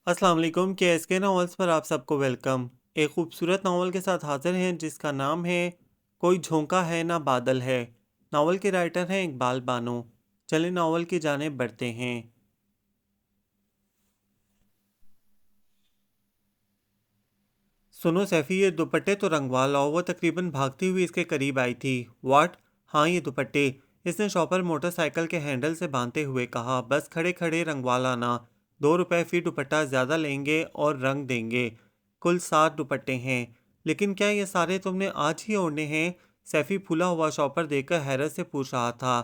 अस्सलाम वालेकुम के नॉवेल्स पर आप सबको वेलकम। एक खूबसूरत नावल के साथ हाजिर हैं जिसका नाम है कोई झोंका है ना बादल है। नावल के राइटर हैं इकबाल बानो। चलिए नावल की जानेब बढ़ते हैं। सुनो सैफी, ये दुपट्टे तो रंगवा लाओ। वो तकरीबन भागती हुई इसके करीब आई थी। वाट? हाँ, ये दुपट्टे। इसने शॉपर मोटरसाइकिल के हैंडल से बांधते हुए कहा। बस खड़े खड़े रंगवा लाना। 2 रुपए फी दुपट्टा ज़्यादा लेंगे और रंग देंगे। कुल 7 दुपट्टे हैं। लेकिन क्या ये सारे तुमने आज ही ओढ़ने हैं? सैफी फूला हुआ शॉपर देखकर हैरत से पूछ रहा था।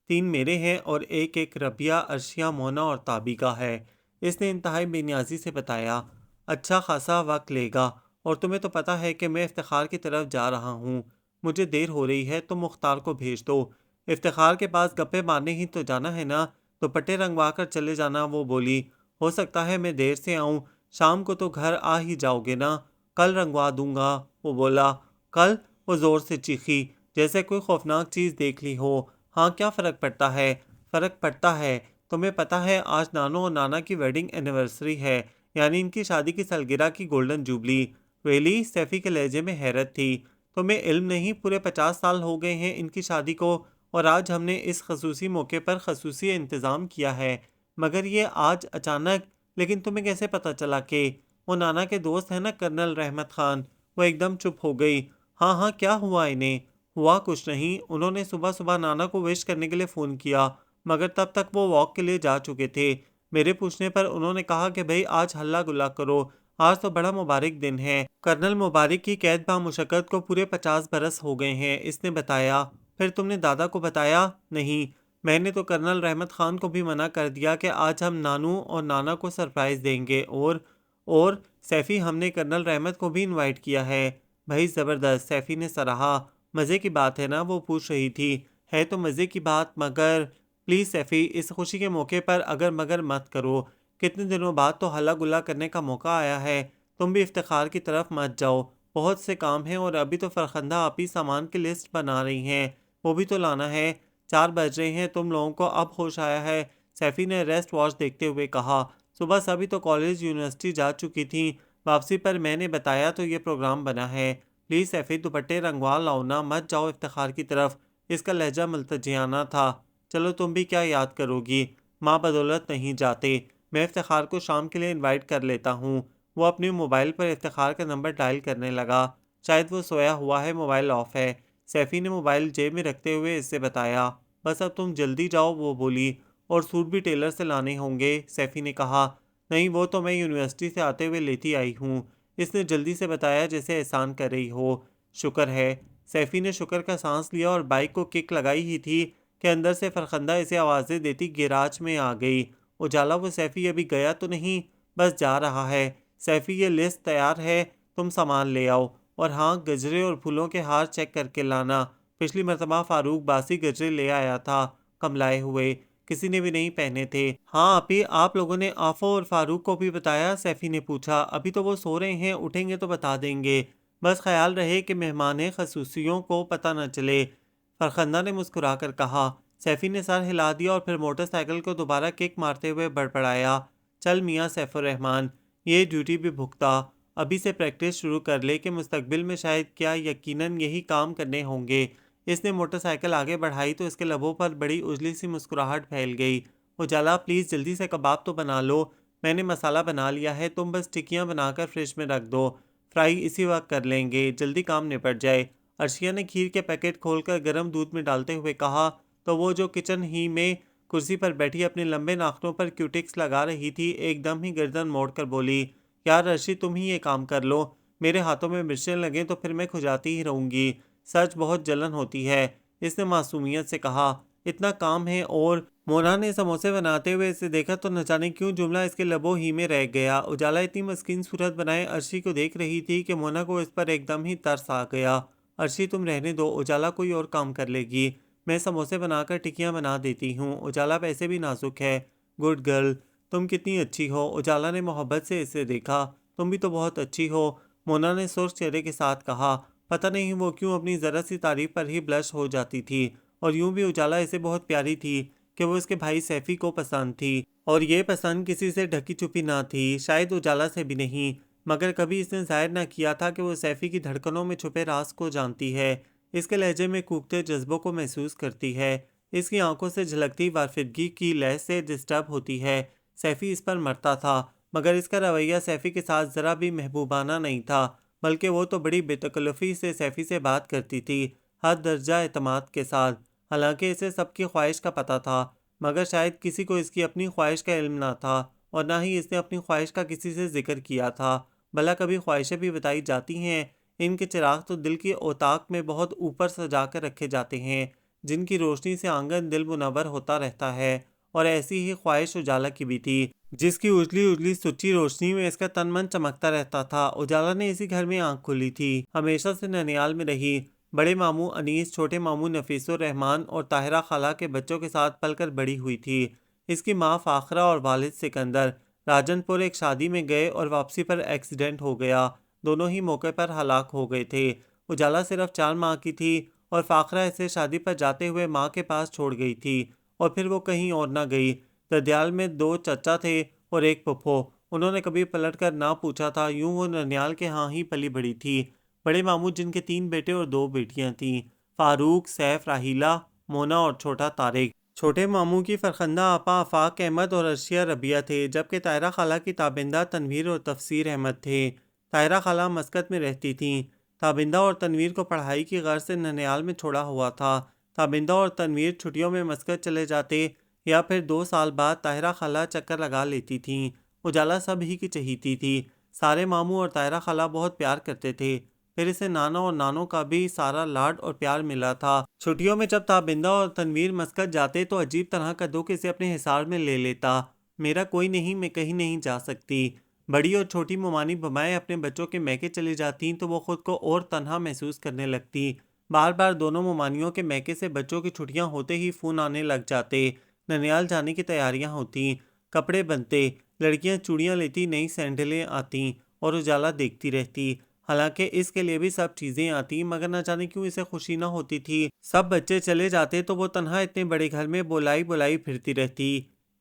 3 मेरे हैं और एक एक रबिया, अर्शिया, मोना और ताबी का है। इसने इंतहाई बेनियाजी से बताया। अच्छा खासा वक्त लेगा। और तुम्हें तो पता है कि मैं इफ्तिखार की तरफ जा रहा हूँ। मुझे देर हो रही है, तो मुख्तार को भेज दो। इफ्तिखार के पास गप्पे मारने ही तो जाना है ना। दुपट्टे रंगवा कर चले जाना, वो बोली। हो सकता है मैं देर से आऊँ। शाम को तो घर आ ही जाओगे ना। कल रंगवा दूंगा, वो बोला। कल? वो ज़ोर से चीखी, जैसे कोई खौफनाक चीज़ देख ली हो। हाँ, क्या फ़र्क पड़ता है? फ़र्क पड़ता है। तुम्हें पता है आज नानो और नाना की वेडिंग एनिवर्सरी है, यानी इनकी शादी की सालगिरह की गोल्डन जुबली। वेली? सैफी के लहजे में हैरत थी। तुम्हें इल्म नहीं, पूरे 50 साल हो गए हैं इनकी शादी को, और आज हमने इस खसूसी मौके पर खसूसी इंतज़ाम किया है। मगर ये आज अचानक। लेकिन तुम्हें कैसे पता चला कि वो नाना के दोस्त हैं ना, कर्नल रहमत खान? वो एकदम चुप हो गई। हाँ हाँ, क्या हुआ इन्हें? हुआ कुछ नहीं। उन्होंने सुबह सुबह नाना को विश करने के लिए फ़ोन किया, मगर तब तक वो वॉक के लिए जा चुके थे। मेरे पूछने पर उन्होंने कहा कि भाई आज हल्ला गुल्ला करो, आज तो बड़ा मुबारक दिन है। कर्नल मुबारक की कैद बामुशक्कत को पूरे 50 बरस हो गए हैं, इसने बताया। फिर तुमने दादा को बताया? नहीं। मैंने तो कर्नल रहमत खान को भी मना कर दिया कि आज हम नानू और नाना को सरप्राइज़ देंगे। और सैफ़ी, हमने कर्नल रहमत को भी इनवाइट किया है। भाई ज़बरदस्त, सैफ़ी ने सराहा। मज़े की बात है ना, वो पूछ रही थी। है तो मज़े की बात, मगर प्लीज़ सैफ़ी, इस खुशी के मौके पर अगर मगर मत करो। कितने दिनों बाद तो हल्ला गुल्ला करने का मौका आया है। तुम भी इफ्तिखार की तरफ मत जाओ। बहुत से काम हैं, और अभी तो फरखंदा आप ही सामान की लिस्ट बना रही हैं। वो भी तो लाना है। 4 बज रहे हैं, तुम लोगों को अब होश आया है? सैफी ने रेस्ट वॉच देखते हुए कहा। सुबह सभी तो कॉलेज यूनिवर्सिटी जा चुकी थी। वापसी पर मैंने बताया तो ये प्रोग्राम बना है। प्लीज़ सैफी, दुपट्टे रंगवा लाओ ना, मत जाओ इफ्तिखार की तरफ। इसका लहजा मुल्तजियाना था। चलो, तुम भी क्या याद करोगी? माँ बदौलत नहीं जाते। मैं इफ्तिखार को शाम के लिए इनवाइट कर लेता हूँ। वो अपने मोबाइल पर इफ्तिखार का नंबर डायल करने लगा। शायद वो सोया हुआ है, मोबाइल ऑफ है। सैफी ने मोबाइल जेब में रखते हुए इससे बताया। बस अब तुम जल्दी जाओ, वो बोली। और सूट भी टेलर से लाने होंगे, सैफी ने कहा। नहीं, वो तो मैं यूनिवर्सिटी से आते हुए लेती आई हूँ, इसने जल्दी से बताया, जैसे एहसान कर रही हो। शुक्र है। सैफी ने शुक्र का सांस लिया और बाइक को किक लगाई ही थी कि अंदर से फरखंदा इसे आवाज़ें देती गैराज में आ गई। उजाला, वो सैफी अभी गया तो नहीं? बस जा रहा है। सैफी, ये लिस्ट तैयार है, तुम सामान ले आओ। और हाँ, गजरे और फूलों के हार चेक करके लाना। पिछली मरतबा फारूक बासी गजरे ले आया था, कमलाए हुए, किसी ने भी नहीं पहने थे। हाँ आपी, आप लोगों ने आफो और फारूक को भी बताया? सैफी ने पूछा। अभी तो वो सो रहे हैं, उठेंगे तो बता देंगे। बस ख्याल रहे कि मेहमान खसूसियों को पता न चले, फरखंदा ने मुस्कुराकर कहा। सैफी ने सर हिला दिया और फिर मोटरसाइकिल को दोबारा किक मारते हुए बड़बड़ाया। चल मियाँ सैफुर रहमान, ये ड्यूटी भी भुगता। अभी से प्रैक्टिस शुरू कर ले कि मुस्तकबिल में शायद, क्या यकीनन यही काम करने होंगे। इसने मोटरसाइकिल आगे बढ़ाई तो इसके लबों पर बड़ी उजली सी मुस्कुराहट फैल गई। उजाला, प्लीज़ जल्दी से कबाब तो बना लो। मैंने मसाला बना लिया है, तुम बस टिक्कियाँ बनाकर फ्रिज में रख दो। फ्राई इसी वक्त कर लेंगे, जल्दी काम निपट जाए। अर्शिया ने खीर के पैकेट खोलकर गर्म दूध में डालते हुए कहा। तो वो जो किचन ही में कुर्सी पर बैठी अपने लंबे नाखूनों पर क्यूटिक्स लगा रही थी, एकदम ही गर्दन मोड़कर बोली। यार अर्शी, तुम ही ये काम कर लो। मेरे हाथों में मिर्चें लगें तो फिर मैं खुजाती ही रहूंगी। सच, बहुत जलन होती है, इसने मासूमियत से कहा। इतना काम है। और मोना ने समोसे बनाते हुए इसे देखा तो न जाने क्यों जुमला इसके लबों ही में रह गया। उजाला इतनी मस्कीन सूरत बनाए अर्शी को देख रही थी कि मोना को इस पर एकदम ही तरस आ गया। अर्शी, तुम रहने दो, उजाला कोई और काम कर लेगी। मैं समोसे बनाकर टिक्कियाँ बना देती हूँ। उजाला वैसे भी नाजुक है। गुड गर्ल, तुम कितनी अच्छी हो, उजाला ने मोहब्बत से इसे देखा। तुम भी तो बहुत अच्छी हो, मोना ने सुर्ख चेहरे के साथ कहा। पता नहीं वो क्यों अपनी ज़रा सी तारीफ पर ही ब्लश हो जाती थी। और यूं भी उजाला इसे बहुत प्यारी थी कि वो इसके भाई सैफी को पसंद थी। और ये पसंद किसी से ढकी छुपी ना थी, शायद उजाला से भी नहीं, मगर कभी इसने जाहिर ना किया था कि वो सैफ़ी की धड़कनों में छुपे राज को जानती है, इसके लहजे में कूकते जज्बों को महसूस करती है, इसकी आंखों से झलकती वारफिदगी की लय से डिस्टर्ब होती है। सैफ़ी इस पर मरता था, मगर इसका रवैया सैफ़ी के साथ ज़रा भी महबूबाना नहीं था, बल्कि वो तो बड़ी बेतकल्लुफ़ी से सैफ़ी से बात करती थी, हर दर्जा एतमाद के साथ। हालांकि इसे सबकी ख्वाहिश का पता था, मगर शायद किसी को इसकी अपनी ख्वाहिश का इल्म ना था, और ना ही इसने अपनी ख्वाहिश का किसी से जिक्र किया था। भला कभी ख्वाहिशें भी बताई जाती हैं? इनके चिराग तो दिल की ओताक में बहुत ऊपर सजा कर रखे जाते हैं, जिनकी रोशनी से आंगन दिल मुनव्वर होता रहता है। और ऐसी ही ख्वाहिश उजाला की भी थी, जिसकी उजली उजली सुच्ची रोशनी में इसका तन मन चमकता रहता था। उजाला ने इसी घर में आंख खोली थी, हमेशा से ननियाल में रही, बड़े मामू अनीस, छोटे मामू नफीसुर रहमान और ताहिरा खाला के बच्चों के साथ पलकर बड़ी हुई थी। इसकी माँ फाखरा और वालिद सिकंदर राजनपुर एक शादी में गए और वापसी पर एक्सीडेंट हो गया। दोनों ही मौके पर हलाक हो गए थे। उजाला सिर्फ 4 माह की थी और फाखरा इसे शादी पर जाते हुए माँ के पास छोड़ गई थी, और फिर वो कहीं और ना गई। ददियाल में 2 चचा थे और एक फुफ्फो। उन्होंने कभी पलट कर ना पूछा था, यूं वो ननियाल के यहाँ ही पली बड़ी थी। बड़े मामू जिनके 3 बेटे और 2 बेटियां थीं, फारूक, सैफ, राहीला, मोना और छोटा तारिक। छोटे मामू की फरखंदा आपा आफाक अहमद और अर्शिया रबिया थे, जबकि तायरा खाला की ताबिंदा तनवीर और तफसीर अहमद थे। तायरा खाला मस्कत में रहती थीं। ताबिंदा और तनवीर को पढ़ाई की गर्ज से ननियाल में छोड़ा हुआ था। ताबिंदा और तनवीर छुट्टियों में मस्कत चले जाते, या फिर 2 साल बाद ताहिरा खाला चक्कर लगा लेती थीं। उजाला सब ही की चहीती थी। सारे मामू और ताहिरा खाला बहुत प्यार करते थे। फिर इसे नाना और नानों का भी सारा लाड और प्यार मिला था। छुट्टियों में जब ताबिंदा और तनवीर मस्कत जाते तो अजीब तरह का दुख इसे अपने हिसार में ले लेता। मेरा कोई नहीं, मैं कहीं नहीं जा सकती। बड़ी और छोटी मुमानी बमाएं अपने बच्चों के मैके चली जाती तो वो खुद को और तन्हा महसूस करने लगती। बार बार दोनों मुमानियों के मैके से बच्चों की छुट्टियां होते ही फ़ोन आने लग जाते। ननियाल जाने की तैयारियां होती, कपड़े बनते, लड़कियां चूड़ियां लेती, नई सैंडलें आती, और उजाला देखती रहती। हालांकि इसके लिए भी सब चीज़ें आती, मगर न जाने क्यों इसे खुशी न होती थी। सब बच्चे चले जाते तो वो तन्हा इतने बड़े घर में बोलाई बोलाई फिरती रहती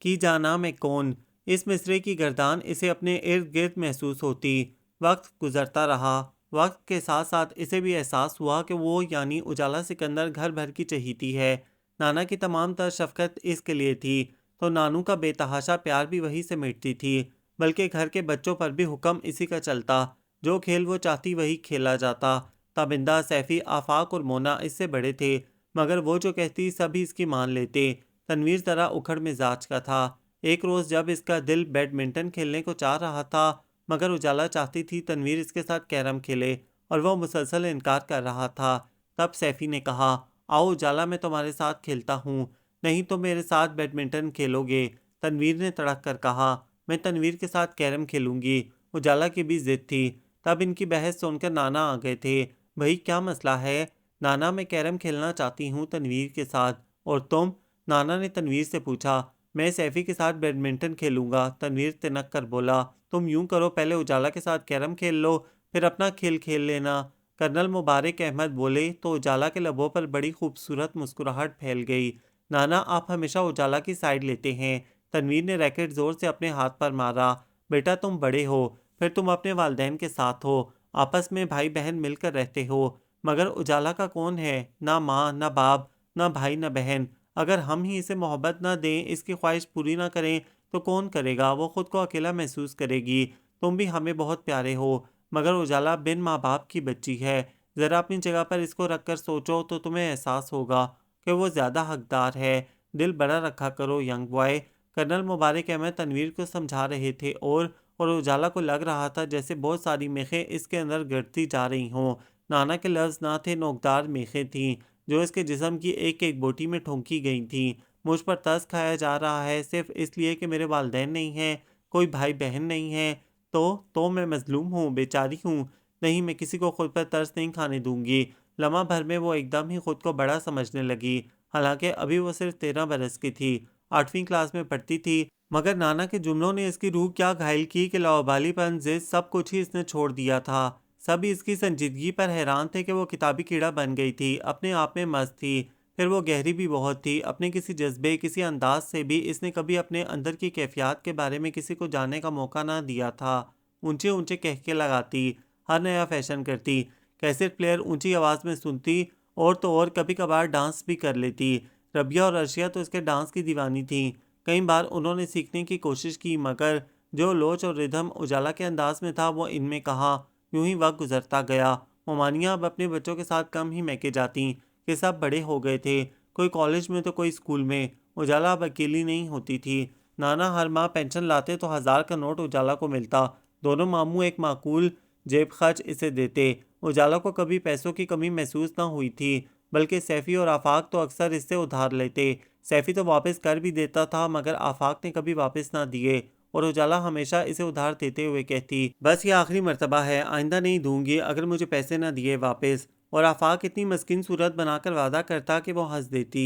कि जाना मैं कौन। इस मिसरे की गर्दान इसे अपने इर्द गिर्द महसूस होती। वक्त गुजरता रहा। वक्त के साथ साथ इसे भी एहसास हुआ कि वो यानी उजाला सिकंदर घर भर की चहीती है। नाना की तमाम तर शफकत इसके लिए थी, तो नानू का बेतहाशा प्यार भी वही से मिटती थी। बल्कि घर के बच्चों पर भी हुक्म इसी का चलता, जो खेल वो चाहती वही खेला जाता। ताबिंदा, सैफी, आफाक और मोना इससे बड़े थे, मगर वो जो कहती सभी इसकी मान लेते। तनवीर ज़रा उखड़ मिजाज का था। एक रोज़ जब इसका दिल बैडमिंटन खेलने को चाह रहा था, मगर उजाला चाहती थी तनवीर इसके साथ कैरम खेले, और वह मुसलसल इनकार कर रहा था, तब सैफी ने कहा, आओ उजाला, मैं तुम्हारे साथ खेलता हूँ, नहीं तो मेरे साथ बैडमिंटन खेलोगे। तनवीर ने तड़क कर कहा, मैं तनवीर के साथ कैरम खेलूंगी। उजाला की भी जिद थी। तब इनकी बहस सुनकर नाना आ गए थे। भाई क्या मसला है? नाना, मैं कैरम खेलना चाहती हूँ तनवीर के साथ। और तुम? नाना ने तनवीर से पूछा। मैं सैफी के साथ बैडमिंटन खेलूंगा, तनवीर तिनक कर बोला। तुम यूं करो, पहले उजाला के साथ कैरम खेल लो, फिर अपना खेल खेल लेना। कर्नल मुबारक अहमद बोले तो उजाला के लबों पर बड़ी खूबसूरत मुस्कुराहट फैल गई। नाना, आप हमेशा उजाला की साइड लेते हैं। तनवीर ने रैकेट जोर से अपने हाथ पर मारा। बेटा, तुम बड़े हो, फिर तुम अपने वालिदैन के साथ हो, आपस में भाई बहन मिलकर रहते हो, मगर उजाला का कौन है? ना माँ, ना बाप, ना भाई, ना बहन। अगर हम ही इसे मोहब्बत ना दें, इसकी ख्वाहिश पूरी ना करें, तो कौन करेगा? वो खुद को अकेला महसूस करेगी। तुम भी हमें बहुत प्यारे हो, मगर उजाला बिन माँ बाप की बच्ची है। ज़रा अपनी जगह पर इसको रख कर सोचो तो तुम्हें एहसास होगा कि वो ज़्यादा हकदार है। दिल बड़ा रखा करो यंग बॉय। कर्नल मुबारक अहमद तनवीर को समझा रहे थे, और उजाला को लग रहा था जैसे बहुत सारी मेखें इसके अंदर गिरती जा रही हों। नाना के लफ्ज़ ना थे, नोकदार मेखें थीं, जो इसके जिस्म की एक एक बोटी में ठोंकी गई थीं। मुझ पर तरस खाया जा रहा है सिर्फ इसलिए कि मेरे वालिदैन नहीं हैं, कोई भाई बहन नहीं है। तो मैं मजलूम हूँ, बेचारी हूँ। नहीं, मैं किसी को खुद पर तरस नहीं खाने दूंगी। लम्हा भर में वो एकदम ही खुद को बड़ा समझने लगी। हालांकि अभी वो सिर्फ 13 बरस की थी, 8वीं क्लास में पढ़ती थी। मगर नाना के जुमलों ने इसकी रूह क्या घायल की कि लावाबालीपन, जिद, सब कुछ ही इसने छोड़ दिया था। सभी इसकी संजीदगी पर हैरान थे कि वो किताबी कीड़ा बन गई थी, अपने आप में मस्त थी। फिर वो गहरी भी बहुत थी। अपने किसी जज्बे, किसी अंदाज से भी इसने कभी अपने अंदर की कैफियत के बारे में किसी को जानने का मौका ना दिया था। ऊंचे ऊंचे कहके लगाती, हर नया फैशन करती, कैसेट प्लेयर ऊंची आवाज़ में सुनती, और तो और कभी कभार डांस भी कर लेती। रबिया और अर्शिया तो इसके डांस की दीवानी थी। कई बार उन्होंने सीखने की कोशिश की, मगर जो लोच और रिदम उजाला के अंदाज में था वो इनमें कहा। यूं ही वक्त गुजरता गया। मोमानिया अब अपने बच्चों के साथ कम ही मैके जाती कि सब बड़े हो गए थे, कोई कॉलेज में तो कोई स्कूल में। उजाला अब अकेली नहीं होती थी। नाना हर माह पेंशन लाते तो 1000 का नोट उजाला को मिलता। दोनों मामू एक माकूल जेब खर्च इसे देते। उजाला को कभी पैसों की कमी महसूस ना हुई थी, बल्कि सैफी और आफाक तो अक्सर इससे उधार लेते। सैफी तो वापस कर भी देता था, मगर आफाक ने कभी वापस ना दिए, और उजाला हमेशा इसे उधार देते हुए कहती, बस ये आखिरी मर्तबा है, आइंदा नहीं दूंगी अगर मुझे पैसे ना दिए वापस। और आफाक इतनी मस्किन सूरत बनाकर वादा करता कि वो हंस देती।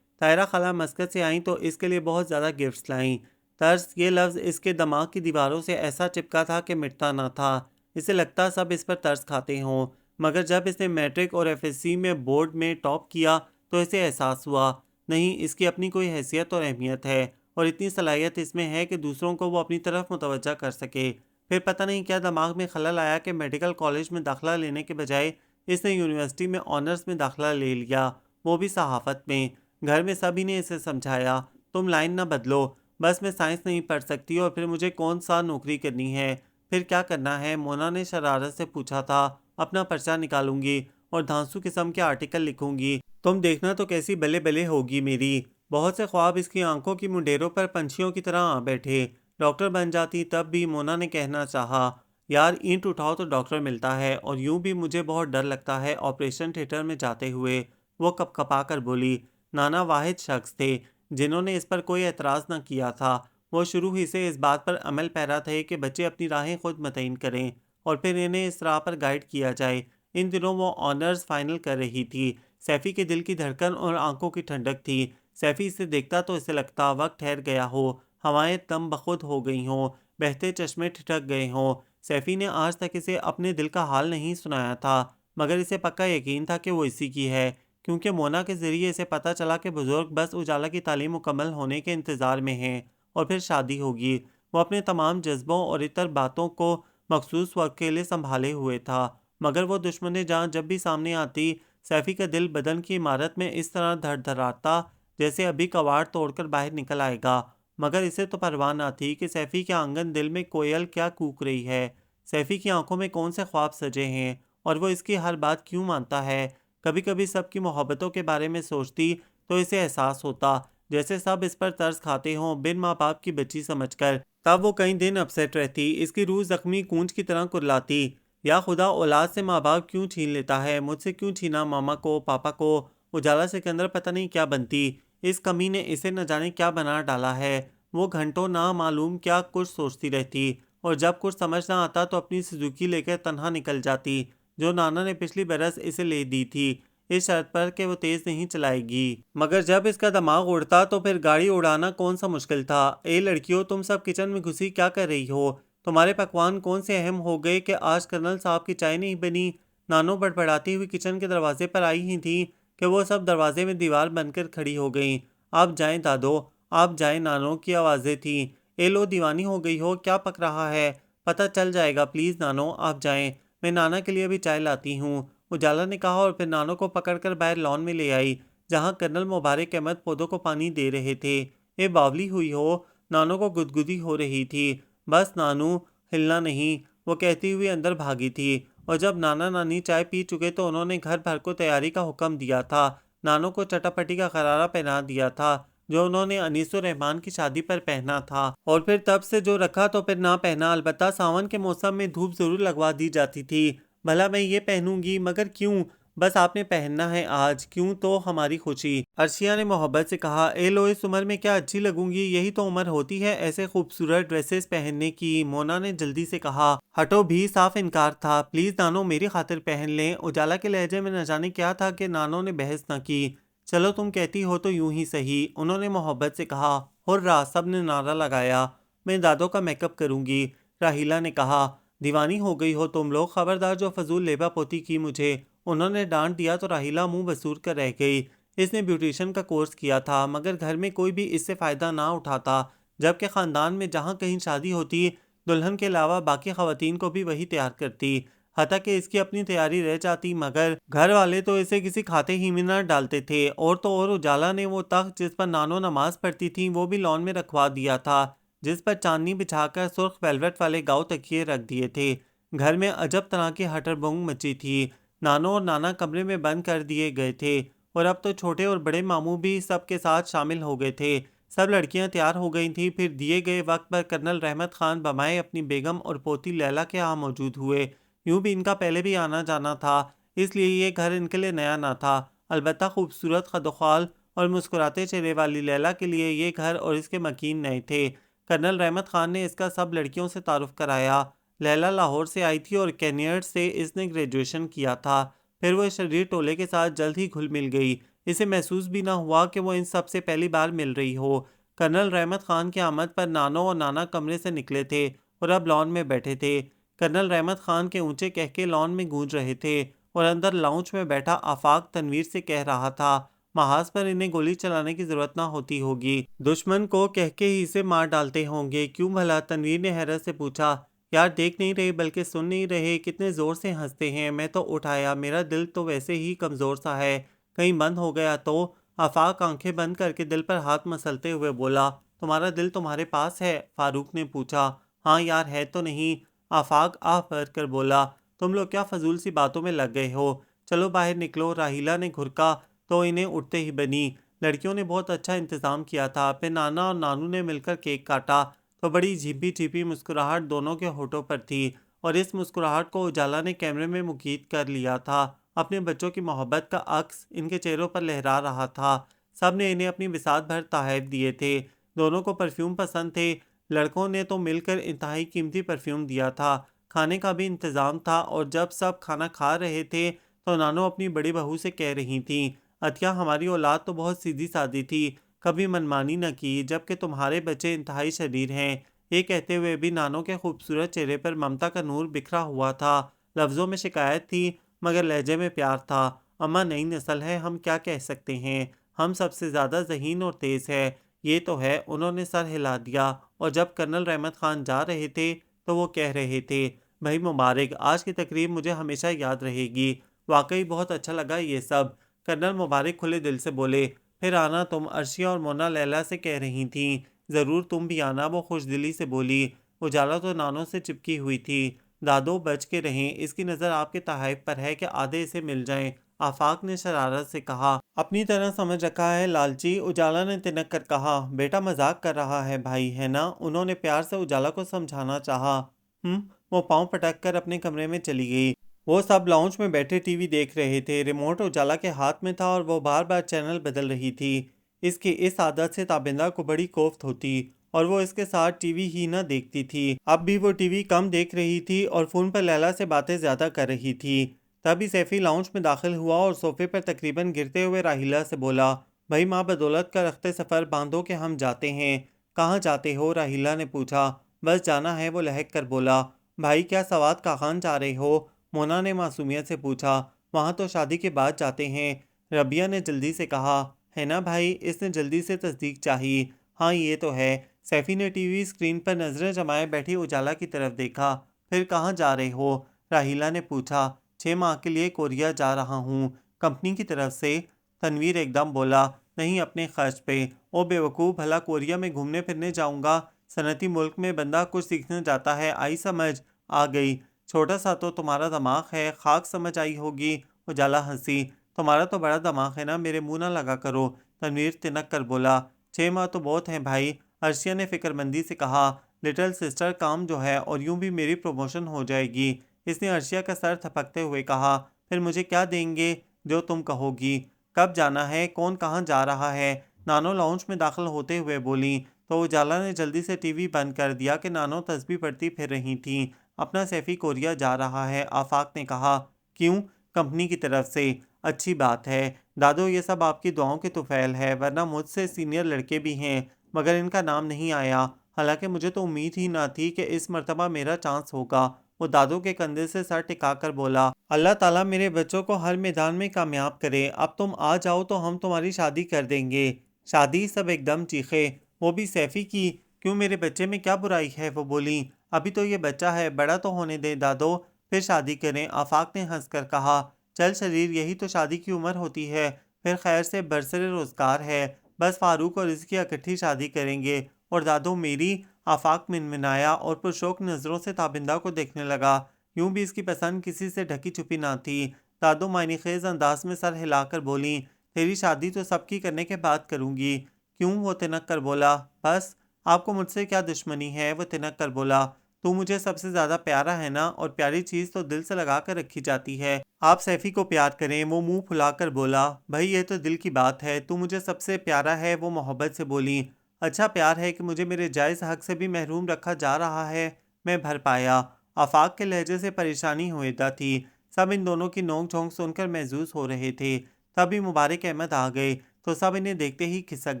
तायरा खाला मस्कत से आई तो इसके लिए बहुत ज़्यादा गिफ्ट्स लाईं। तर्स ये लफ्ज़ इसके दिमाग की दीवारों से ऐसा चिपका था कि मिटता ना था। इसे लगता सब इस पर तरस खाते हों। मगर जब इसने मैट्रिक और एफएससी में बोर्ड में टॉप किया तो इसे एहसास हुआ, नहीं, इसकी अपनी कोई हैसियत और अहमियत है, और इतनी सलाहियत इसमें है कि दूसरों को वो अपनी तरफ मुतवज्जा कर सके। फिर पता नहीं क्या दिमाग में खलल आया कि मेडिकल कॉलेज में दाखिला लेने के बजाय इसने यूनिवर्सिटी में ऑनर्स में दाखिला ले लिया, वो भी सहाफ़त में। घर में सभी ने इसे समझाया, तुम लाइन ना बदलो, बस मैं साइंस नहीं पढ़ सकती और फिर मुझे कौन सा नौकरी करनी है। फिर क्या करना है? मोना ने शरारत से पूछा था। अपना पर्चा निकालूंगी और धांसू किस्म के आर्टिकल लिखूंगी, तुम देखना तो कैसी बले बले होगी मेरी। बहुत से ख्वाब इसकी आंखों की मुंडेरों पर पंछियों की तरह आ बैठे। डॉक्टर बन जाती तब भी, मोना ने कहना चाहा। यार ईंट उठाओ तो डॉक्टर मिलता है, और यूं भी मुझे बहुत डर लगता है ऑपरेशन थिएटर में जाते हुए। वो कपकपा कर बोली। नाना वाहिद शख्स थे जिन्होंने इस पर कोई एतराज़ न किया था। वो शुरू ही से इस बात पर अमल पैरा थे कि बच्चे अपनी राहें खुद मुतय्यन करें और फिर इन्हें इस राह पर गाइड किया जाए। इन दिनों वो ऑनर्स फाइनल कर रही थी। सैफ़ी के दिल की धड़कन और आंखों की ठंडक थी। सैफ़ी इसे देखता तो इसे लगता वक्त ठहर गया हो, हवाएं दम बखुद हो गई हों, बहते चश्मे ठिठक गए हों। सैफ़ी ने आज तक इसे अपने दिल का हाल नहीं सुनाया था, मगर इसे पक्का यकीन था कि वो इसी की है, क्योंकि मोना के ज़रिए इसे पता चला कि बुज़ुर्ग बस उजाला की तालीम मुकम्मल होने के इंतज़ार में हैं और फिर शादी होगी। वो अपने तमाम जज्बों और इतर बातों को मखसूस वक्त के लिए संभाले हुए था, मगर वो दुश्मन जान जब भी सामने आती, सैफ़ी का दिल बदन की इमारत में इस तरह धड़धड़ाता जैसे अभी कवाड़ तोड़कर बाहर निकल आएगा। मगर इसे तो परवाह ना थी कि सैफ़ी के आंगन दिल में कोयल क्या कूक रही है, सैफ़ी की आंखों में कौन से ख्वाब सजे हैं, और वो इसकी हर बात क्यों मानता है। कभी कभी सबकी मोहब्बतों के बारे में सोचती तो इसे एहसास होता जैसे सब इस पर तरस खाते हों, बिन माँ बाप की बच्ची समझकर। तब वो कई दिन अपसेट रहती, इसकी रूह जख्मी कूंज की तरह कुर्लाती। या खुदा, औलाद से माँ बाप क्यों छीन लेता है, मुझसे क्यों छीना मामा को, पापा को। उजाला सिकंदर पता नहीं क्या बनती, इस कमी ने इसे न जाने क्या बना डाला है। वो घंटों ना मालूम क्या कुछ सोचती रहती, और जब कुछ समझ ना आता तो अपनी सुजुकी लेकर तन्हा निकल जाती, जो नाना ने पिछली बरस इसे ले दी थी, इस शर्त पर कि वो तेज नहीं चलाएगी। मगर जब इसका दिमाग उड़ता तो फिर गाड़ी उड़ाना कौन सा मुश्किल था। ए लड़कियों, तुम सब किचन में घुसी क्या कर रही हो? तुम्हारे पकवान कौन से अहम हो गए कि आज कर्नल साहब की चाय नहीं बनी? नानो बड़बड़ाती हुई किचन के दरवाजे पर आई ही थी कि वो सब दरवाजे में दीवार बनकर खड़ी हो गईं। आप जाएं दादो, आप जाएं, नानो की आवाज़ें थीं। ए लो, दीवानी हो गई हो, क्या पक रहा है? पता चल जाएगा, प्लीज़ नानो आप जाएं, मैं नाना के लिए भी चाय लाती हूँ, उजाला ने कहा, और फिर नानो को पकड़कर बाहर लॉन में ले आई, जहाँ कर्नल मुबारक अहमद पौधों को पानी दे रहे थे। ये बावली हुई हो? नानो को गुदगुदी हो रही थी। बस नानू, हिलना नहीं, वो कहती हुई अंदर भागी थी। और जब नाना नानी चाय पी चुके तो उन्होंने घर भर को तैयारी का हुक्म दिया था। नानो को चटापटी का करारा पहना दिया था, जो उन्होंने अनीसुर रहमान की शादी पर पहना था, और फिर तब से जो रखा तो फिर ना पहना। अलबत्ता सावन के मौसम में धूप जरूर लगवा दी जाती थी। भला मैं ये पहनूंगी, मगर क्यों? बस आपने पहनना है आज, क्यों तो हमारी खुशी। अर्शिया ने मोहब्बत से कहा, ए लो, इस उम्र में क्या अच्छी लगूंगी, यही तो उम्र होती है ऐसे खूबसूरत ड्रेसेस पहनने की। मोना ने जल्दी से कहा। हटो भी, साफ इनकार था। प्लीज नानो, मेरी खातिर पहन लें। उजाला के लहजे में न जाने क्या था कि नानो ने बहस न की। चलो तुम कहती हो तो यूं ही सही, उन्होंने मोहब्बत से कहा। हुर्रा, सब ने नारा लगाया। मैं दादो का मेकअप करूंगी, राहीला ने कहा। दीवानी हो गई हो तुम लोग, खबरदार जो फजूल लेबा पोती की मुझे, उन्होंने डांट दिया तो राहीला मुंह बसूर कर रह गई। इसने ब्यूटिशियन का कोर्स किया था, मगर घर में कोई भी इससे फ़ायदा ना उठाता, जबकि ख़ानदान में जहाँ कहीं शादी होती, दुल्हन के अलावा बाकी ख़वातीन को भी वही तैयार करती। हत्ता कि इसकी अपनी तैयारी रह जाती, मगर घर वाले तो इसे किसी खाते ही में न डालते थे। और तो और उजाला ने वो तख्त जिस पर नानो नमाज पढ़ती थी वो भी लॉन में रखवा दिया था, जिस पर चांदनी बिछाकर सुर्ख वेलवेट वाले गाँव तकिए रख दिए थे। घर में अजब तरह की हटर-बुंग मची थी। नानो और नाना कमरे में बंद कर दिए गए थे और अब तो छोटे और बड़े मामू भी सबके साथ शामिल हो गए थे। सब लड़कियां तैयार हो गई थीं। फिर दिए गए वक्त पर कर्नल रहमत खान बमाए अपनी बेगम और पोती लैला के यहाँ मौजूद हुए। यूं भी इनका पहले भी आना जाना था, इसलिए ये घर इनके लिए नया ना था। अलबत्ता खूबसूरत खदोखाल और मुस्कुराते चेहरे वाली लैला के लिए ये घर और इसके मकीन नए थे। कर्नल रहमत खान ने इसका सब लड़कियों से तारुफ कराया। लैला लाहौर से आई थी और कैनियर्ड से इसने ग्रेजुएशन किया था। फिर वो इस शरीर टोले के साथ जल्द ही घुल मिल गई। इसे महसूस भी ना हुआ कि वो इन सब से पहली बार मिल रही हो। कर्नल रहमत खान की आमद पर नानो और नाना कमरे से निकले थे और अब लॉन में बैठे थे। कर्नल रहमत खान के ऊंचे कहके लॉन में गूंज रहे थे और अंदर लाउंज में बैठा आफाक तनवीर से कह रहा था, महाज पर इन्हें गोली चलाने की जरूरत ना होती होगी, दुश्मन को कह के ही इसे मार डालते होंगे। क्यों भला? तनवीर ने हैरत से पूछा। यार देख नहीं रहे बल्कि सुन नहीं रहे, कितने जोर से हंसते हैं। मैं तो उठाया, मेरा दिल तो वैसे ही कमजोर सा है, कहीं बंद हो गया तो। आफाक आंखें बंद करके दिल पर हाथ मसलते हुए बोला। तुम्हारा दिल तुम्हारे पास है? फारूक ने पूछा। हाँ यार, है तो नहीं, आफाक आह भर कर बोला। तुम लोग क्या फजूल सी बातों में लग गए हो, चलो बाहर निकलो। राहिला ने घुरका तो इन्हें उठते ही बनी। लड़कियों ने बहुत अच्छा इंतजाम किया था। फिर नाना और नानू ने मिलकर केक काटा तो बड़ी झिपी झिपी मुस्कुराहट दोनों के होठों पर थी और इस मुस्कुराहट को उजाला ने कैमरे में मुकीद कर लिया था। अपने बच्चों की मोहब्बत का अक्स इनके चेहरों पर लहरा रहा था। सब ने इन्हें अपनी बिसात भर तोहफे दिए थे। दोनों को परफ्यूम पसंद थे। लड़कों ने तो मिलकर इंतहाई कीमती परफ्यूम दिया था। खाने का भी इंतजाम था और जब सब खाना खा रहे थे तो नानो अपनी बड़ी बहू से कह रही थी, अतिया हमारी औलाद तो बहुत सीधी सादी थी, कभी मनमानी न की, जबकि तुम्हारे बच्चे इंतहाई शरीर हैं। ये कहते हुए भी नानो के खूबसूरत चेहरे पर ममता का नूर बिखरा हुआ था। लफ्ज़ों में शिकायत थी मगर लहजे में प्यार था। अम्मा नई नस्ल है, हम क्या कह सकते हैं, हम सबसे ज़्यादा ज़हीन और तेज़ है, ये तो है। उन्होंने सर हिला दिया और जब कर्नल रहमत खान जा रहे थे तो वो कह रहे थे, भाई मुबारक, आज की तकरीब मुझे हमेशा याद रहेगी। वाकई बहुत अच्छा लगा ये सब। कर्नल मुबारक खुले दिल से बोले। फिर आना तुम, अर्शिया और मोना लैला से कह रही थीं। ज़रूर तुम भी आना, वो खुशदिली से बोली। उजाला तो नानों से चिपकी हुई थी। दादो बच के रहें, इसकी नज़र आपके तहफ़ पर है कि आधे इसे मिल जाएं। आफाक ने शरारत से कहा। अपनी तरह समझ रखा है लालची, उजाला ने तिनक कर कहा। बेटा मजाक कर रहा है भाई, है ना? उन्होंने प्यार से उजाला को समझाना चाहा। वो पाँव पटक कर अपने कमरे में चली गई। वो सब लाउंज में बैठे टीवी देख रहे थे। रिमोट उजाला के हाथ में था और वो बार बार चैनल बदल रही थी। इसकी इस आदत से ताबिंदा को बड़ी कोफ्त होती और वो इसके साथ टीवी ही ना देखती थी। अब भी वो टीवी कम देख रही थी और फ़ोन पर लैला से बातें ज़्यादा कर रही थी। तभी सैफी लाउंज में दाखिल हुआ और सोफे पर तकरीबन गिरते हुए राहिला से बोला, भाई माँ बदौलत का रखते सफ़र बांधो के हम जाते हैं। कहाँ जाते हो? राहिला ने पूछा। बस जाना है, वो लहक कर बोला। भाई क्या सवात खान जा रहे हो? मोना ने मासूमियत से पूछा। वहाँ तो शादी के बाद जाते हैं, रबिया ने जल्दी से कहा। है ना भाई? इसने जल्दी से तस्दीक चाही। हाँ ये तो है। सैफी ने टीवी स्क्रीन पर नजरें जमाए बैठी उजाला की तरफ देखा। फिर कहाँ जा रहे हो? राहिला ने पूछा। 6 माह के लिए कोरिया जा रहा हूँ, कंपनी की तरफ से। तनवीर एकदम बोला। नहीं, अपने खर्च पे। ओ बेवकूफ़, भला कोरिया में घूमने फिरने जाऊँगा? सनती मुल्क में बंदा कुछ सीखने जाता है, आई समझ? आ गई। छोटा सा तो तुम्हारा दिमाग है, खाक समझ आई होगी। उजाला हंसी। तुम्हारा तो बड़ा दिमाग है ना, मेरे मुंह ना लगा करो। तनवीर तिनक कर बोला। 6 माह तो बहुत हैं भाई, अर्शिया ने फिक्रमंदी से कहा। लिटिल सिस्टर, काम जो है और यूं भी मेरी प्रमोशन हो जाएगी। इसने अर्शिया का सर थपकते हुए कहा। फिर मुझे क्या देंगे? जो तुम कहोगी। कब जाना है? कौन कहाँ जा रहा है? नानो लाउंज में दाखिल होते हुए बोली तो उजाला ने जल्दी से टीवी बंद कर दिया कि नानो तस्बीह पढ़ती फिर रही थीं। अपना सैफी कोरिया जा रहा है, आफाक ने कहा। क्यों? कंपनी की तरफ से। अच्छी बात है दादो, ये सब आपकी दुआओं के तुफैल है, वरना मुझसे सीनियर लड़के भी हैं मगर इनका नाम नहीं आया। हालांकि मुझे तो उम्मीद ही ना थी कि इस मर्तबा मेरा चांस होगा। वो दादो के कंधे से सर टिका कर बोला। अल्लाह ताला मेरे बच्चों को हर मैदान में कामयाब करे। अब तुम आ जाओ तो हम तुम्हारी शादी कर देंगे। शादी? सब एकदम चीखे। वो भी सैफी की। क्यों, मेरे बच्चे में क्या बुराई है? वो बोली। अभी तो ये बच्चा है, बड़ा तो होने दे दादो, फिर शादी करें। आफाक ने हंसकर कहा। चल शरीर, यही तो शादी की उम्र होती है। फिर खैर से बरसरे रोजगार है। बस फारूक और इसकी इकट्ठी शादी करेंगे। और दादो मेरी? आफाक मिनमिनाया और पुरशौक नजरों से ताबिंदा को देखने लगा। यूं भी इसकी पसंद किसी से ढकी छुपी ना थी। दादो मायनेखेज अंदाज में सर हिलाकर बोली। तेरी शादी तो सबकी करने के बाद करूंगी। क्यों? वो तिनक कर बोला। बस। आपको मुझसे क्या दुश्मनी है? वो तिनक कर बोला। तू मुझे सबसे ज्यादा प्यारा है ना, और प्यारी चीज तो दिल से लगा कर रखी जाती है। आप सैफी को प्यार करें। वो मुंह फुलाकर बोला। भाई ये तो दिल की बात है, तू मुझे सबसे प्यारा है। वो मोहब्बत से बोली। अच्छा प्यार है कि मुझे मेरे जायज हक से भी महरूम रखा जा रहा है। मैं भर पाया। आफाक के लहजे से परेशानी हुएदा थी। सब इन दोनों की नोक झोंक सुनकर महजूज हो रहे थे। तभी मुबारक अहमद आ गए तो सब इन्हें देखते ही खिसक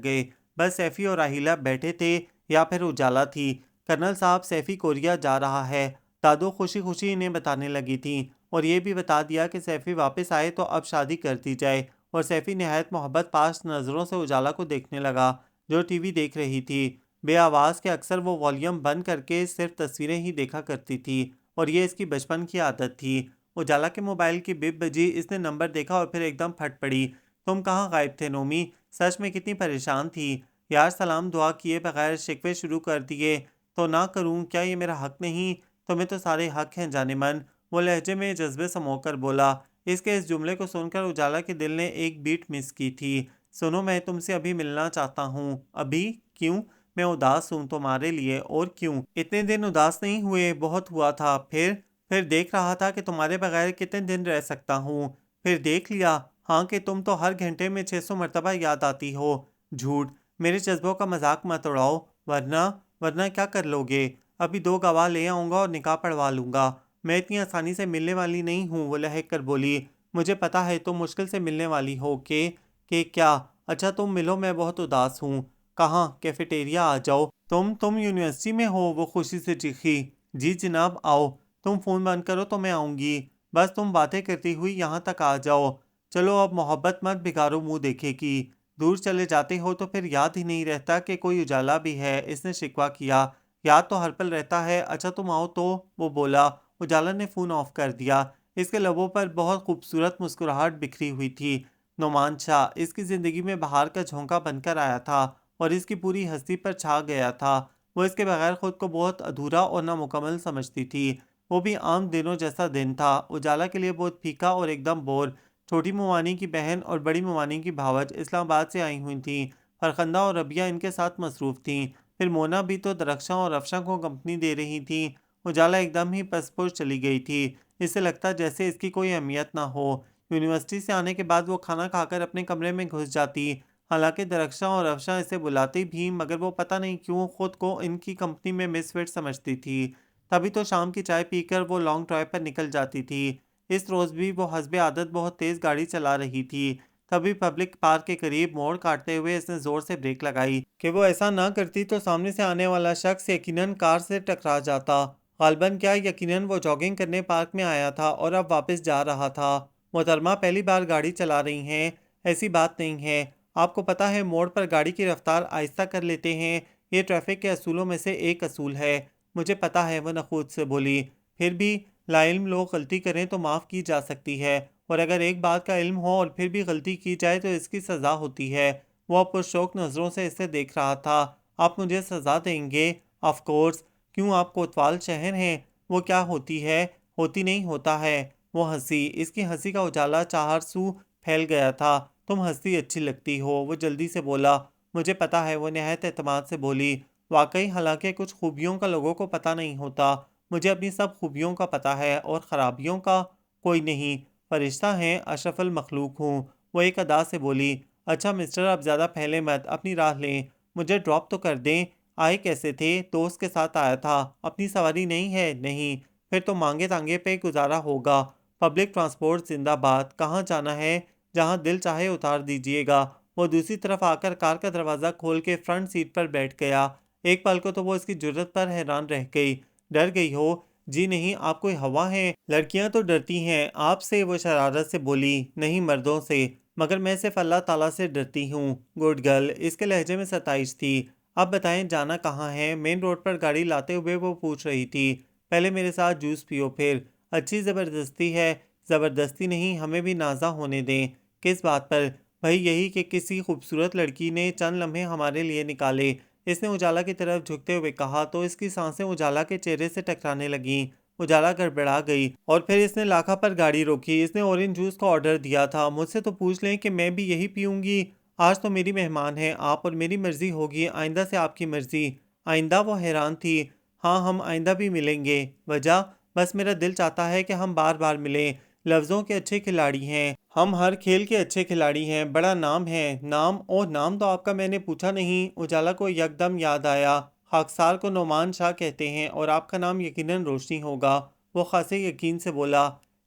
गए। बस सैफी और राहिला बैठे थे, या फिर उजाला थी। कर्नल साहब, सैफी कोरिया जा रहा है। दादो खुशी खुशी इन्हें बताने लगी थी, और ये भी बता दिया कि सैफी वापस आए तो अब शादी कर दी जाए। और सैफी निहायत मोहब्बत पास नज़रों से उजाला को देखने लगा, जो टीवी देख रही थी। बे आवाज़ के अक्सर वो वॉल्यूम बंद करके सिर्फ तस्वीरें ही देखा करती थी, और ये इसकी बचपन की आदत थी। उजाला के मोबाइल की बिप बजी। इसने नंबर देखा और फिर एकदम फट पड़ी। तुम कहाँ गायब थे नोमी? सच में कितनी परेशान थी यार। सलाम दुआ किए बगैर शिकवे शुरू कर दिए तो ना करूं? क्या ये मेरा हक नहीं? तुम्हें तो सारे हक हैं जाने मन। वो लहजे में जज्बे समोकर बोला। इसके इस जुमले को सुनकर उजाला के दिल ने एक बीट मिस की थी। सुनो, मैं तुमसे अभी मिलना चाहता हूँ। अभी? क्यों? मैं उदास हूँ तुम्हारे लिए। और क्यों? इतने दिन उदास नहीं हुए, बहुत हुआ था। फिर देख रहा था कि तुम्हारे बगैर कितने दिन रह सकता हूँ। फिर देख लिया, हाँ, कि तुम तो हर घंटे में 600 मरतबा याद आती हो। झूठ। मेरे जज्बों का मजाक मत उड़ाओ, वरना वरना क्या कर लोगे? अभी 2 गवाह ले आऊंगा और निकाह पढ़वा लूंगा। मैं इतनी आसानी से मिलने वाली नहीं हूँ। वो लहक कर बोली। मुझे पता है तुम मुश्किल से मिलने वाली हो। के क्या? अच्छा तुम मिलो, मैं बहुत उदास हूँ। कहाँ? कैफेटेरिया आ जाओ। तुम यूनिवर्सिटी में हो? वो खुशी से चीखी। जी जनाब, आओ। तुम फ़ोन बंद करो तो मैं आऊँगी। बस तुम बातें करती हुई यहाँ तक आ जाओ। चलो अब मोहब्बत मत बिगाड़ो मुंह देखे की। दूर चले जाते हो तो फिर याद ही नहीं रहता कि कोई उजाला भी है। इसने शिकवा किया। याद तो हर पल रहता है। अच्छा तुम आओ तो। वो बोला। उजाला ने फ़ोन ऑफ कर दिया। इसके लबों पर बहुत खूबसूरत मुस्कुराहट बिखरी हुई थी। नोमान शाह इसकी ज़िंदगी में बाहर का झोंका बनकर आया था, और इसकी पूरी हस्ती पर छा गया था। वो इसके बगैर खुद को बहुत अधूरा और नामुकम्मल समझती थी। वो भी आम दिनों जैसा दिन था। उजाला के लिए बहुत फीका और एकदम बोर। छोटी मुमानी की बहन और बड़ी मुमानी की भावज इस्लामाबाद से आई हुई थीं। फरखंदा और रबिया इनके साथ मसरूफ़ थीं। फिर मोना भी तो दरख्शां और अफशा को कंपनी दे रही थी। उजाला एकदम ही पसपुस चली गई थी। इससे लगता जैसे इसकी कोई अहमियत ना हो। यूनिवर्सिटी से आने के बाद वो खाना खाकर अपने कमरे में घुस जाती। हालांकि दरख्शां और अफशा इसे बुलाती भी, मगर वो पता नहीं क्यों खुद को इनकी कंपनी में मिसफिट समझती थी। तभी तो शाम की चाय पीकर वो लॉन्ग ड्राइव पर निकल जाती थी। इस रोज़ भी वो हस्बे आदत बहुत तेज़ गाड़ी चला रही थी। तभी पब्लिक पार्क के करीब मोड़ काटते हुए इसने ज़ोर से ब्रेक लगाई। कि वो ऐसा ना करती तो सामने से आने वाला शख्स यकीनन कार से टकरा जाता। गालबन क्या, यकीनन वो जॉगिंग करने पार्क में आया था और अब वापस जा रहा था। मोहतरमा पहली बार गाड़ी चला रही हैं? ऐसी बात नहीं है। आपको पता है मोड़ पर गाड़ी की रफ्तार आहिस्ता कर लेते हैं। ये ट्रैफिक के असूलों में से एक असूल है। मुझे पता है, वो नखुद से बोली। फिर भी लाइल्म लोग गलती करें तो माफ़ की जा सकती है, और अगर एक बात का इल्म हो और फिर भी गलती की जाए तो इसकी सज़ा होती है। वो पुरशौक नज़रों से इसे देख रहा था। आप मुझे सज़ा देंगे? Of course. क्यों, आप कोतवाल शहर हैं? वो क्या होती है? होती नहीं, होता है। वो हंसी। इसकी हंसी का उजाला चारसू फैल गया था। तुम हंसती अच्छी लगती हो। वो जल्दी से बोला। मुझे पता है। वो नहायत एतमाद से बोली। वाकई, हालांकि कुछ खूबियों का लोगों को पता नहीं होता। मुझे अपनी सब खूबियों का पता है, और ख़राबियों का कोई नहीं। फरिश्ता हैं, अशरफुल मखलूक हूँ। वो एक अदा से बोली। अच्छा मिस्टर, अब ज़्यादा फैले मत, अपनी राह लें। मुझे ड्रॉप तो कर दें। आए कैसे थे? दोस्त के साथ आया था। अपनी सवारी नहीं है? नहीं। फिर तो मांगे तांगे पे गुजारा होगा। पब्लिक ट्रांसपोर्ट जिंदाबाद। कहाँ जाना है? जहाँ दिल चाहे उतार दीजिएगा। वो दूसरी तरफ आकर कार का दरवाज़ा खोल के फ्रंट सीट पर बैठ गया। एक पल को तो वो इसकी जुर्रत पर हैरान रह गई। डर गई हो? जी नहीं, आप कोई हवा हैं। लड़कियां तो डरती हैं आपसे, वो शरारत से बोली। नहीं, मर्दों से। मगर मैं सिर्फ अल्लाह ताला से डरती हूँ। Good girl. इसके लहजे में सताइश थी। अब बताएं जाना कहाँ है? मेन रोड पर गाड़ी लाते हुए वो पूछ रही थी। पहले मेरे साथ जूस पियो फिर। अच्छी ज़बरदस्ती है। ज़बरदस्ती नहीं, हमें भी नाज़ा होने दें। किस बात पर? भाई यही कि किसी खूबसूरत लड़की ने चंद लम्हे हमारे लिए निकाले। इसने उजाला की तरफ झुकते हुए कहा तो इसकी सांसें उजाला के चेहरे से टकराने लगीं। उजाला गड़बड़ा गई और फिर इसने लाखा पर गाड़ी रोकी। इसने ऑरेंज जूस का ऑर्डर दिया था। मुझसे तो पूछ लें कि मैं भी यही पीऊंगी। आज तो मेरी मेहमान है आप, और मेरी मर्जी होगी, आइंदा से आपकी मर्जी। आइंदा? वो हैरान थी। हाँ, हम आइंदा भी मिलेंगे। वजह? बस मेरा दिल चाहता है कि हम बार बार मिलें। लफ्ज़ों के अच्छे खिलाड़ी हैं हम, हर खेल के अच्छे खिलाड़ी हैं। बड़ा नाम है। नाम? ओह, नाम तो आपका मैंने पूछा नहीं। उजाला को यकदम याद आया। खाकसार को नोमान शाह कहते हैं और आपका नाम यकीनन रोशनी होगा। वो खासे यकीन से बोला।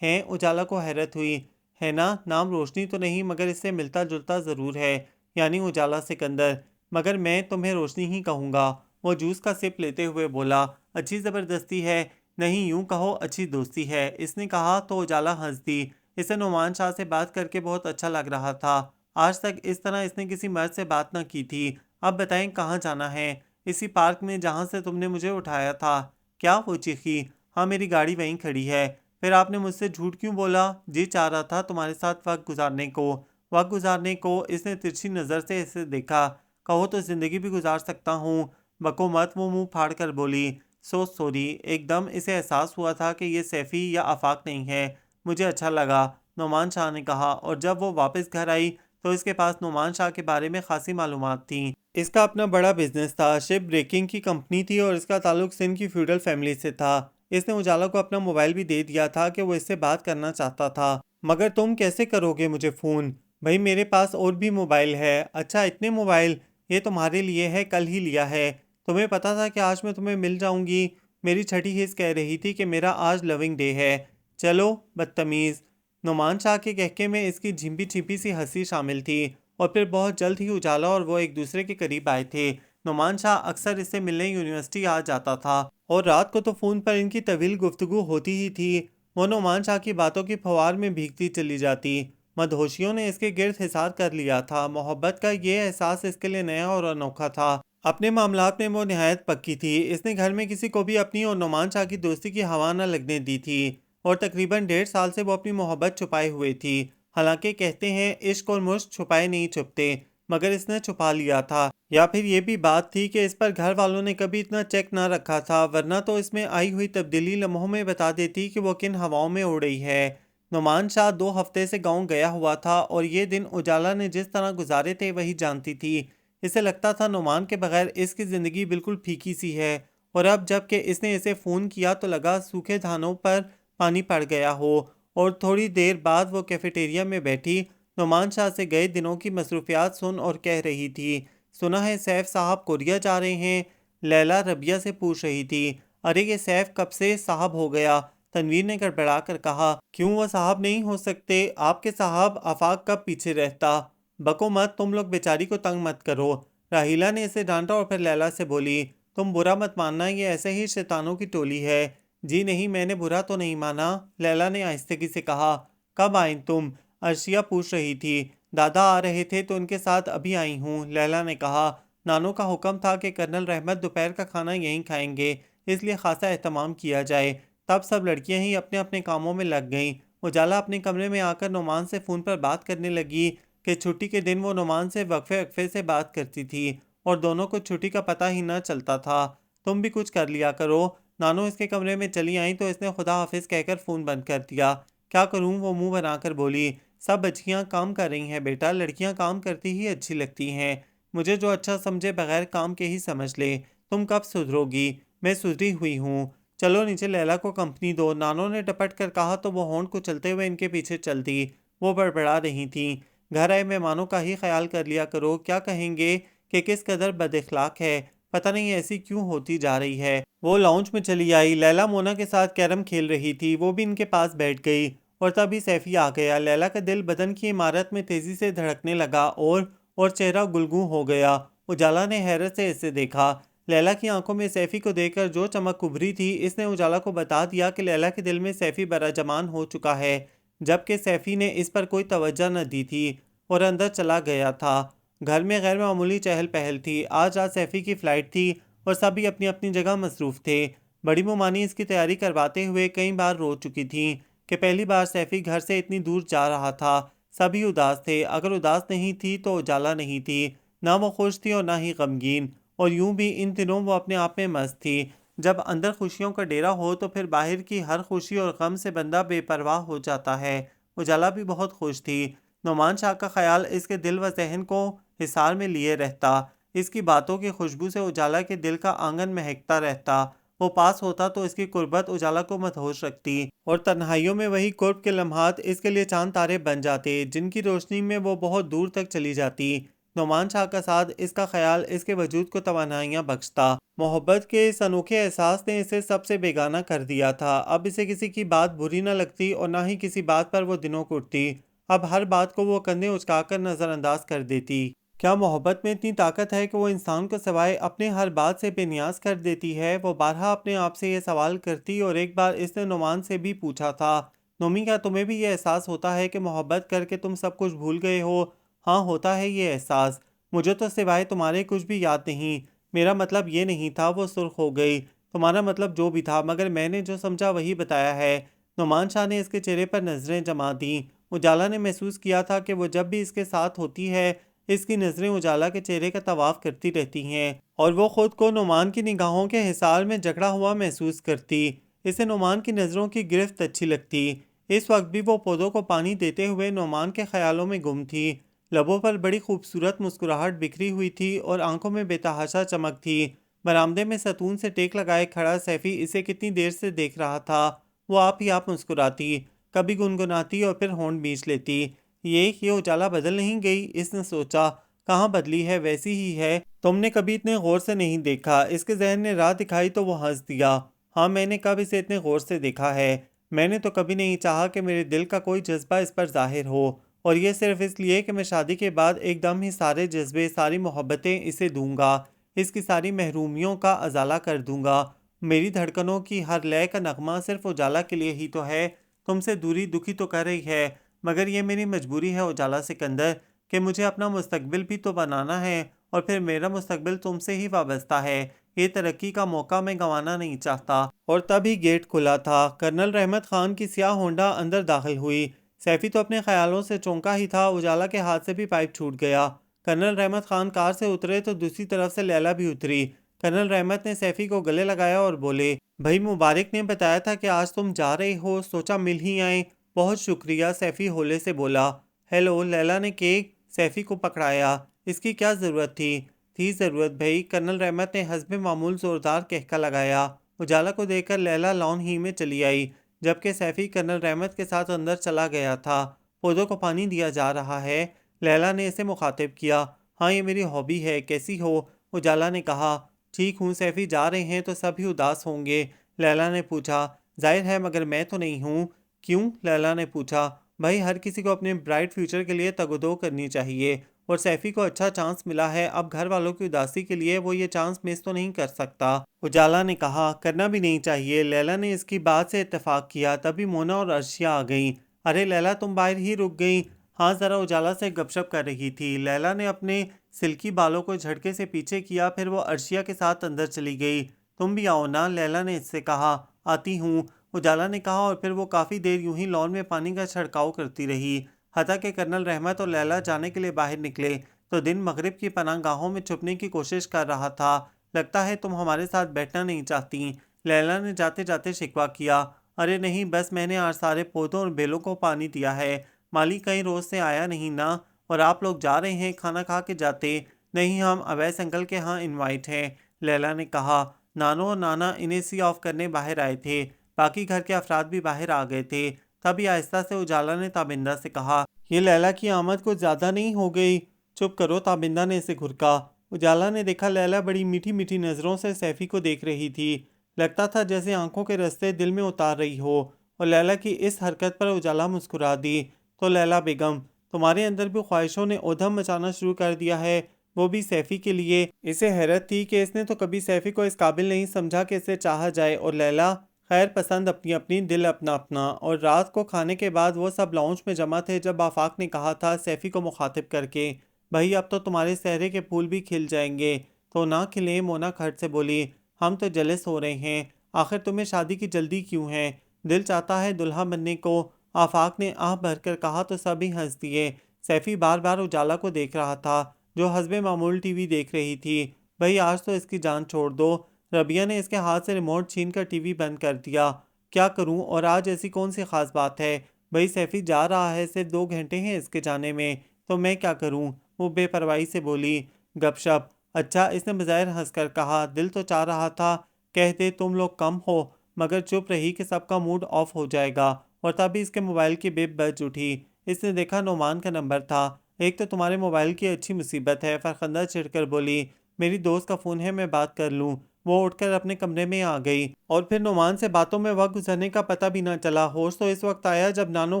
हैं? उजाला को हैरत हुई। है ना, नाम रोशनी तो नहीं मगर इससे मिलता जुलता ज़रूर है। यानी उजाला सिकंदर। मगर मैं तुम्हें रोशनी ही कहूँगा। वो जूस का सिप लेते हुए बोला। अच्छी ज़बरदस्ती है। नहीं, यूं कहो अच्छी दोस्ती है। इसने कहा तो उजाला हंस दी। इसे नुमान शाह से बात करके बहुत अच्छा लग रहा था। आज तक इस तरह इसने किसी मर्द से बात न की थी। अब बताएं कहाँ जाना है? इसी पार्क में जहाँ से तुमने मुझे उठाया था। क्या? वो चीखी। हाँ, मेरी गाड़ी वहीं खड़ी है। फिर आपने मुझसे झूठ क्यों बोला? जी चाह रहा था तुम्हारे साथ वक्त गुजारने को। वक्त गुजारने को? इसने तिरछी नज़र से इसे देखा। कहो तो ज़िंदगी भी गुजार सकता हूँ। बको मत, वो मुंह फाड़ कर बोली। So sorry. एकदम इसे एहसास हुआ था कि ये सैफ़ी या आफाक नहीं है। मुझे अच्छा लगा, नोमान शाह ने कहा, और जब वो वापस घर आई तो इसके पास नोमान शाह के बारे में खासी मालूमात थी। इसका अपना बड़ा बिजनेस था। शिप ब्रेकिंग की कंपनी थी और इसका ताल्लुक सिंध की फ्यूडल फैमिली से था। इसने उजाला को अपना मोबाइल भी दे दिया था कि वो इससे बात करना चाहता था। मगर तुम कैसे करोगे मुझे फ़ोन? भाई मेरे पास और भी मोबाइल है। अच्छा, इतने मोबाइल? ये तुम्हारे लिए है, कल ही लिया है। तुम्हें पता था कि आज मैं तुम्हें मिल जाऊंगी? मेरी छठी हिस्स कह रही थी कि मेरा आज लविंग डे है। चलो बदतमीज़। नुमान शाह के कहके में इसकी झिम्पी छिपी सी हंसी शामिल थी। और फिर बहुत जल्द ही उजाला और वो एक दूसरे के करीब आए थे। नुमान शाह अक्सर इससे मिलने यूनिवर्सिटी आ जाता था और रात को तो फ़ोन पर इनकी तवील गुफ्तगू होती ही थी। वो नुमान शाह की बातों की फवार में भीगती चली जाती। मदहोशियों ने इसके गिर्द हिसार कर लिया था। मोहब्बत का ये एहसास इसके लिए नया और अनोखा था। अपने मामलात में वो नहायत पक्की थी। इसने घर में किसी को भी अपनी और नुमान शाह की दोस्ती की हवा न लगने दी थी और तकरीबन 1.5 साल से वो अपनी मोहब्बत छुपाए हुए थी। हालांकि कहते हैं इश्क और मुश्क छुपाए नहीं छुपते, मगर इसने छुपा लिया था। या फिर ये भी बात थी कि इस पर घर वालों ने कभी इतना चेक ना रखा था, वरना तो इसमें आई हुई तब्दीली लम्हों में बता देती कि वो किन हवाओं में उड़ रही है। नुमान शाह 2 हफ्ते से गांव गया हुआ था और ये दिन उजाला ने जिस तरह गुजारे थे वही जानती थी। इसे लगता था नुमान के बगैर इसकी ज़िंदगी बिल्कुल फीकी सी है। और अब जबकि इसने इसे फ़ोन किया तो लगा सूखे धानों पर पानी पड़ गया हो। और थोड़ी देर बाद वो कैफेटेरिया में बैठी नुमान शाह से गए दिनों की मसरूफियात सुन और कह रही थी। सुना है सैफ साहब कोरिया जा रहे हैं? लैला रबिया से पूछ रही थी। अरे ये सैफ कब से साहब हो गया? तनवीर ने गड़बड़ा कर कहा। क्यों, वो साहब नहीं हो सकते? आपके साहब आफाक कब पीछे रहता? बको मत, तुम लोग बेचारी को तंग मत करो। राहिला ने इसे डांटा और फिर लैला से बोली। तुम बुरा मत मानना, ये ऐसे ही शैतानों की टोली है। जी नहीं, मैंने बुरा तो नहीं माना, लैला ने आहिस्तगी से कहा। कब आई तुम? अर्शिया पूछ रही थी। दादा आ रहे थे तो उनके साथ अभी आई हूँ, लैला ने कहा। नानों का हुक्म था कि कर्नल रहमत दोपहर का खाना यहीं खाएंगे, इसलिए खासा एहतमाम किया जाए। तब सब लड़कियां ही अपने अपने कामों में लग गईं। उजाला अपने कमरे में आकर नुमान से फ़ोन पर बात करने लगी कि छुट्टी के दिन वो नुमान से वक्फे वक्फे से बात करती थी और दोनों को छुट्टी का पता ही न चलता था। तुम भी कुछ कर लिया करो। नानो इसके कमरे में चली आई तो इसने खुदा हाफिज कहकर फ़ोन बंद कर दिया। क्या करूं, वो मुंह बनाकर बोली। सब बच्चियां काम कर रही हैं बेटा, लड़कियां काम करती ही अच्छी लगती हैं। मुझे जो अच्छा समझे बगैर काम के ही समझ ले। तुम कब सुधरोगी? मैं सुधरी हुई हूँ। चलो नीचे, लैला को कंपनी दो, नानो ने टपट कर कहा तो वो होंठ को चलते हुए इनके पीछे चल दी। वो बड़बड़ा रही थी। घर आए मेहमानों का ही ख्याल कर लिया करो, क्या कहेंगे कि किस कदर बदअखलाक है। पता नहीं ऐसी क्यों होती जा रही है। वो लाउंज में चली आई। लैला मोना के साथ कैरम खेल रही थी, वो भी इनके पास बैठ गई और तभी सैफी आ गया। लैला का दिल बदन की इमारत में तेजी से धड़कने लगा और चेहरा गुलगू हो गया। उजाला ने हैरत से इसे देखा। लैला की आंखों में सैफी को देखकर जो चमक उभरी थी, इसने उजाला को बता दिया कि लैला के दिल में सैफी बराजमान हो चुका है, जबकि सैफी ने इस पर कोई तवज्जो न दी थी और अंदर चला गया था। घर में गैर मामूली चहल पहल थी। आज रात सैफी की फ्लाइट थी और सभी अपनी अपनी जगह मसरूफ थे। बड़ी मुमानी इसकी तैयारी करवाते हुए कई बार रो चुकी थी कि पहली बार सैफी घर से इतनी दूर जा रहा था। सभी उदास थे। अगर उदास नहीं थी तो उजाला नहीं थी। ना वो खुश थी और ना ही गमगीन। और यूं भी इन दिनों वो अपने आप में मस्त थी। जब अंदर खुशियों का डेरा हो तो फिर बाहर की हर खुशी और गम से बंदा बेपरवाह हो जाता है। उजाला भी बहुत खुश थी। नुमान शाह का ख्याल इसके दिल व जहन को हिसार में लिए रहता। इसकी बातों की खुशबू से उजाला के दिल का आंगन महकता रहता। वो पास होता तो इसकी कुर्बत उजाला को मदहोश रखती और तन्हाइयों में वही कुर्ब के लम्हात इसके लिए चांद तारे बन जाते, जिनकी रोशनी में वो बहुत दूर तक चली जाती। नुमान शाह का साथ इसका ख्याल इसके वजूद को तवानाइयाँ बख्शता। मोहब्बत के इस अनोखे एहसास ने इसे सबसे बेगाना कर दिया था। अब इसे किसी की बात बुरी न लगती और ना ही किसी बात पर वो दिनों कुटती। अब हर बात को वो कंधे उचकाकर नज़रअंदाज कर देती। क्या मोहब्बत में इतनी ताकत है कि वो इंसान को सिवाय अपने हर बात से बेनियाज कर देती है? वो बारहा अपने आप से ये सवाल करती और एक बार इसने नुमान से भी पूछा था, नोमी क्या तुम्हें भी ये एहसास होता है कि मोहब्बत करके तुम सब कुछ भूल गए हो? हाँ, होता है ये एहसास। मुझे तो सिवाय तुम्हारे कुछ भी याद नहीं। मेरा मतलब ये नहीं था। वो सुर्ख हो गई। तुम्हारा मतलब जो भी था, मगर मैंने जो समझा वही बताया है। नुमान शाह ने इसके चेहरे पर नजरें जमा दी। उजाला ने महसूस किया था कि वो जब भी इसके साथ होती है, इसकी नज़रें उजाला के चेहरे का तवाफ करती रहती हैं और वो खुद को नुमान की निगाहों के हिसार में जकड़ा हुआ महसूस करती। इसे नुमान की नज़रों की गिरफ्त अच्छी लगती। इस वक्त भी वो पौधों को पानी देते हुए नुमान के ख्यालों में गुम थी। लबों पर बड़ी खूबसूरत मुस्कुराहट बिखरी हुई थी और आंखों में बेतहाशा चमक थी। बरामदे में सतून से टेक लगाए खड़ा सैफी इसे कितनी देर से देख रहा था। वो आप ही आप मुस्कुराती, कभी गुनगुनाती और फिर होंठ बींच लेती। ये उजाला बदल नहीं गई? इसने सोचा। कहाँ बदली है, वैसी ही है। तुमने कभी इतने गौर से नहीं देखा। इसके जहन ने राह दिखाई तो वो हंस दिया। हाँ, मैंने कब इसे इतने गौर से देखा है? मैंने तो कभी नहीं चाहा कि मेरे दिल का कोई जज्बा इस पर जाहिर हो, और ये सिर्फ इसलिए कि मैं शादी के बाद एकदम ही सारे जज्बे, सारी मोहब्बतें इसे दूंगा। इसकी सारी महरूमियों का अजाला कर दूंगा। मेरी धड़कनों की हर लय का नगमा सिर्फ उजाला के लिए ही तो है। तुमसे दूरी दुखी तो कर रही है, मगर ये मेरी मजबूरी है उजाला सिकंदर, कि मुझे अपना मुस्तकबिल भी तो बनाना है और फिर मेरा मुस्तकबिल तुमसे ही वाबस्ता है। ये तरक्की का मौका मैं गंवाना नहीं चाहता। और तभी गेट खुला था। कर्नल रहमत खान की स्याह होंडा अंदर दाखिल हुई। सैफी तो अपने ख्यालों से चौंका ही था। उजाला के हाथ से भी पाइप छूट गया। कर्नल रहमत खान कार से उतरे तो दूसरी तरफ से लैला भी उतरी। कर्नल रहमत ने सैफी को गले लगाया और बोले, भाई मुबारक ने बताया था कि आज तुम जा रहे हो, सोचा मिल ही आए। बहुत शुक्रिया, सैफी होले से बोला। हेलो, लैला ने केक सैफी को पकड़ाया। इसकी क्या ज़रूरत थी? थी ज़रूरत भाई। कर्नल रहमत ने हस्बे मामूल ज़ोरदार कहका लगाया। उजाला को देखकर लैला लॉन ही में चली आई, जबकि सैफी कर्नल रहमत के साथ अंदर चला गया था। पौधों को पानी दिया जा रहा है। लैला ने इसे मुखातिब किया। हाँ, ये मेरी हॉबी है। कैसी हो? उजाला ने कहा। ठीक हूँ। सैफी जा रहे हैं तो सभी उदास होंगे। लैला ने पूछा। जाहिर है, मगर मैं तो नहीं हूँ। क्यों? लैला ने पूछा। भाई, हर किसी को अपने ब्राइट फ्यूचर के लिए तगदो करनी चाहिए, और सैफी को अच्छा चांस मिला है। अब घर वालों की उदासी के लिए वो ये चांस मिस तो नहीं कर सकता। उजाला ने कहा। करना भी नहीं चाहिए। लैला ने इसकी बात से इत्तेफाक किया। तभी मोना और अर्शिया आ गईं। अरे लैला, तुम बाहर ही रुक गई? हाँ, ज़रा उजाला से गपशप कर रही थी। लैला ने अपने सिल्की बालों को झटके से पीछे किया, फिर वो अर्शिया के साथ अंदर चली गई। तुम भी आओ ना, लैला ने इससे कहा। आती हूँ, उजाला ने कहा, और फिर वो काफ़ी देर यूं ही लॉन में पानी का छिड़काव करती रही। हता के कर्नल रहमत और लैला जाने के लिए बाहर निकले तो दिन मगरिब की पनाहगाहों में छुपने की कोशिश कर रहा था। लगता है तुम हमारे साथ बैठना नहीं चाहती, लैला ने जाते जाते शिकवा किया। अरे नहीं, बस मैंने आज सारे पौधों और बेलों को पानी दिया है। माली कहीं रोज से आया नहीं ना, और आप लोग जा रहे हैं खाना खा के जाते। नहीं, हम अवैस अंकल के यहाँ इनवाइट हैं, लैला ने कहा। नानो और नाना इन्हें सी ऑफ करने बाहर आए थे। बाकी घर के अफराद भी बाहर आ गए थे। तभी आहिस्ता से उजाला ने ताबिंदा से कहा, ये लैला की आमद कुछ ज़्यादा नहीं हो गई? चुप करो, ताबिंदा ने इसे घुरका। उजाला ने देखा लैला बड़ी मीठी मीठी नज़रों से सैफी को देख रही थी। लगता था जैसे आंखों के रास्ते दिल में उतार रही हो। और लैला की इस हरकत पर उजाला मुस्कुरा दी। तो लैला बेगम, तुम्हारे अंदर भी ख्वाहिशों ने उधम मचाना शुरू कर दिया है। वो भी सैफी के लिए। इसे हैरत थी कि इसने तो कभी सैफी को इस काबिल नहीं समझा कि इसे चाहा जाए, और लैला खैर पसंद अपनी अपनी, दिल अपना अपना। और रात को खाने के बाद वो सब लाउंज में जमा थे जब आफाक ने कहा था सैफी को मुखातिब करके, भाई अब तो तुम्हारे सहरे के फूल भी खिल जाएंगे। तो ना खिले, मोना खट से बोली, हम तो जलस हो रहे हैं, आखिर तुम्हें शादी की जल्दी क्यों है? दिल चाहता है दुल्हा बनने को। आफाक ने आह भरकर कहा तो सभी हंस दिए। सैफी बार बार उजाला को देख रहा था जो हस्बे मामूल टीवी देख रही थी। भाई आज तो इसकी जान छोड़ दो। रबिया ने इसके हाथ से रिमोट छीन कर टीवी बंद कर दिया। क्या करूं, और आज ऐसी कौन सी खास बात है? भाई सैफी जा रहा है, सिर्फ 2 घंटे हैं इसके जाने में, तो मैं क्या करूं? वो बेपरवाही से बोली। गपशप। अच्छा, इसने बज़ाहिर हंसकर कहा, दिल तो चाह रहा था कहते तुम लोग कम हो, मगर चुप रही कि सबका मूड ऑफ हो जाएगा। और तभी इसके मोबाइल की बिप बज उठी। इसने देखा नोमान का नंबर था। एक तो तुम्हारे मोबाइल की अच्छी मुसीबत है, फरखंदा चिढ़कर बोली, मेरी दोस्त का फ़ोन है, मैं बात कर लूँ। वो उठकर अपने कमरे में आ गई और फिर नोमान से बातों में वक्त गुजरने का पता भी ना चला। होश तो इस वक्त आया जब नानो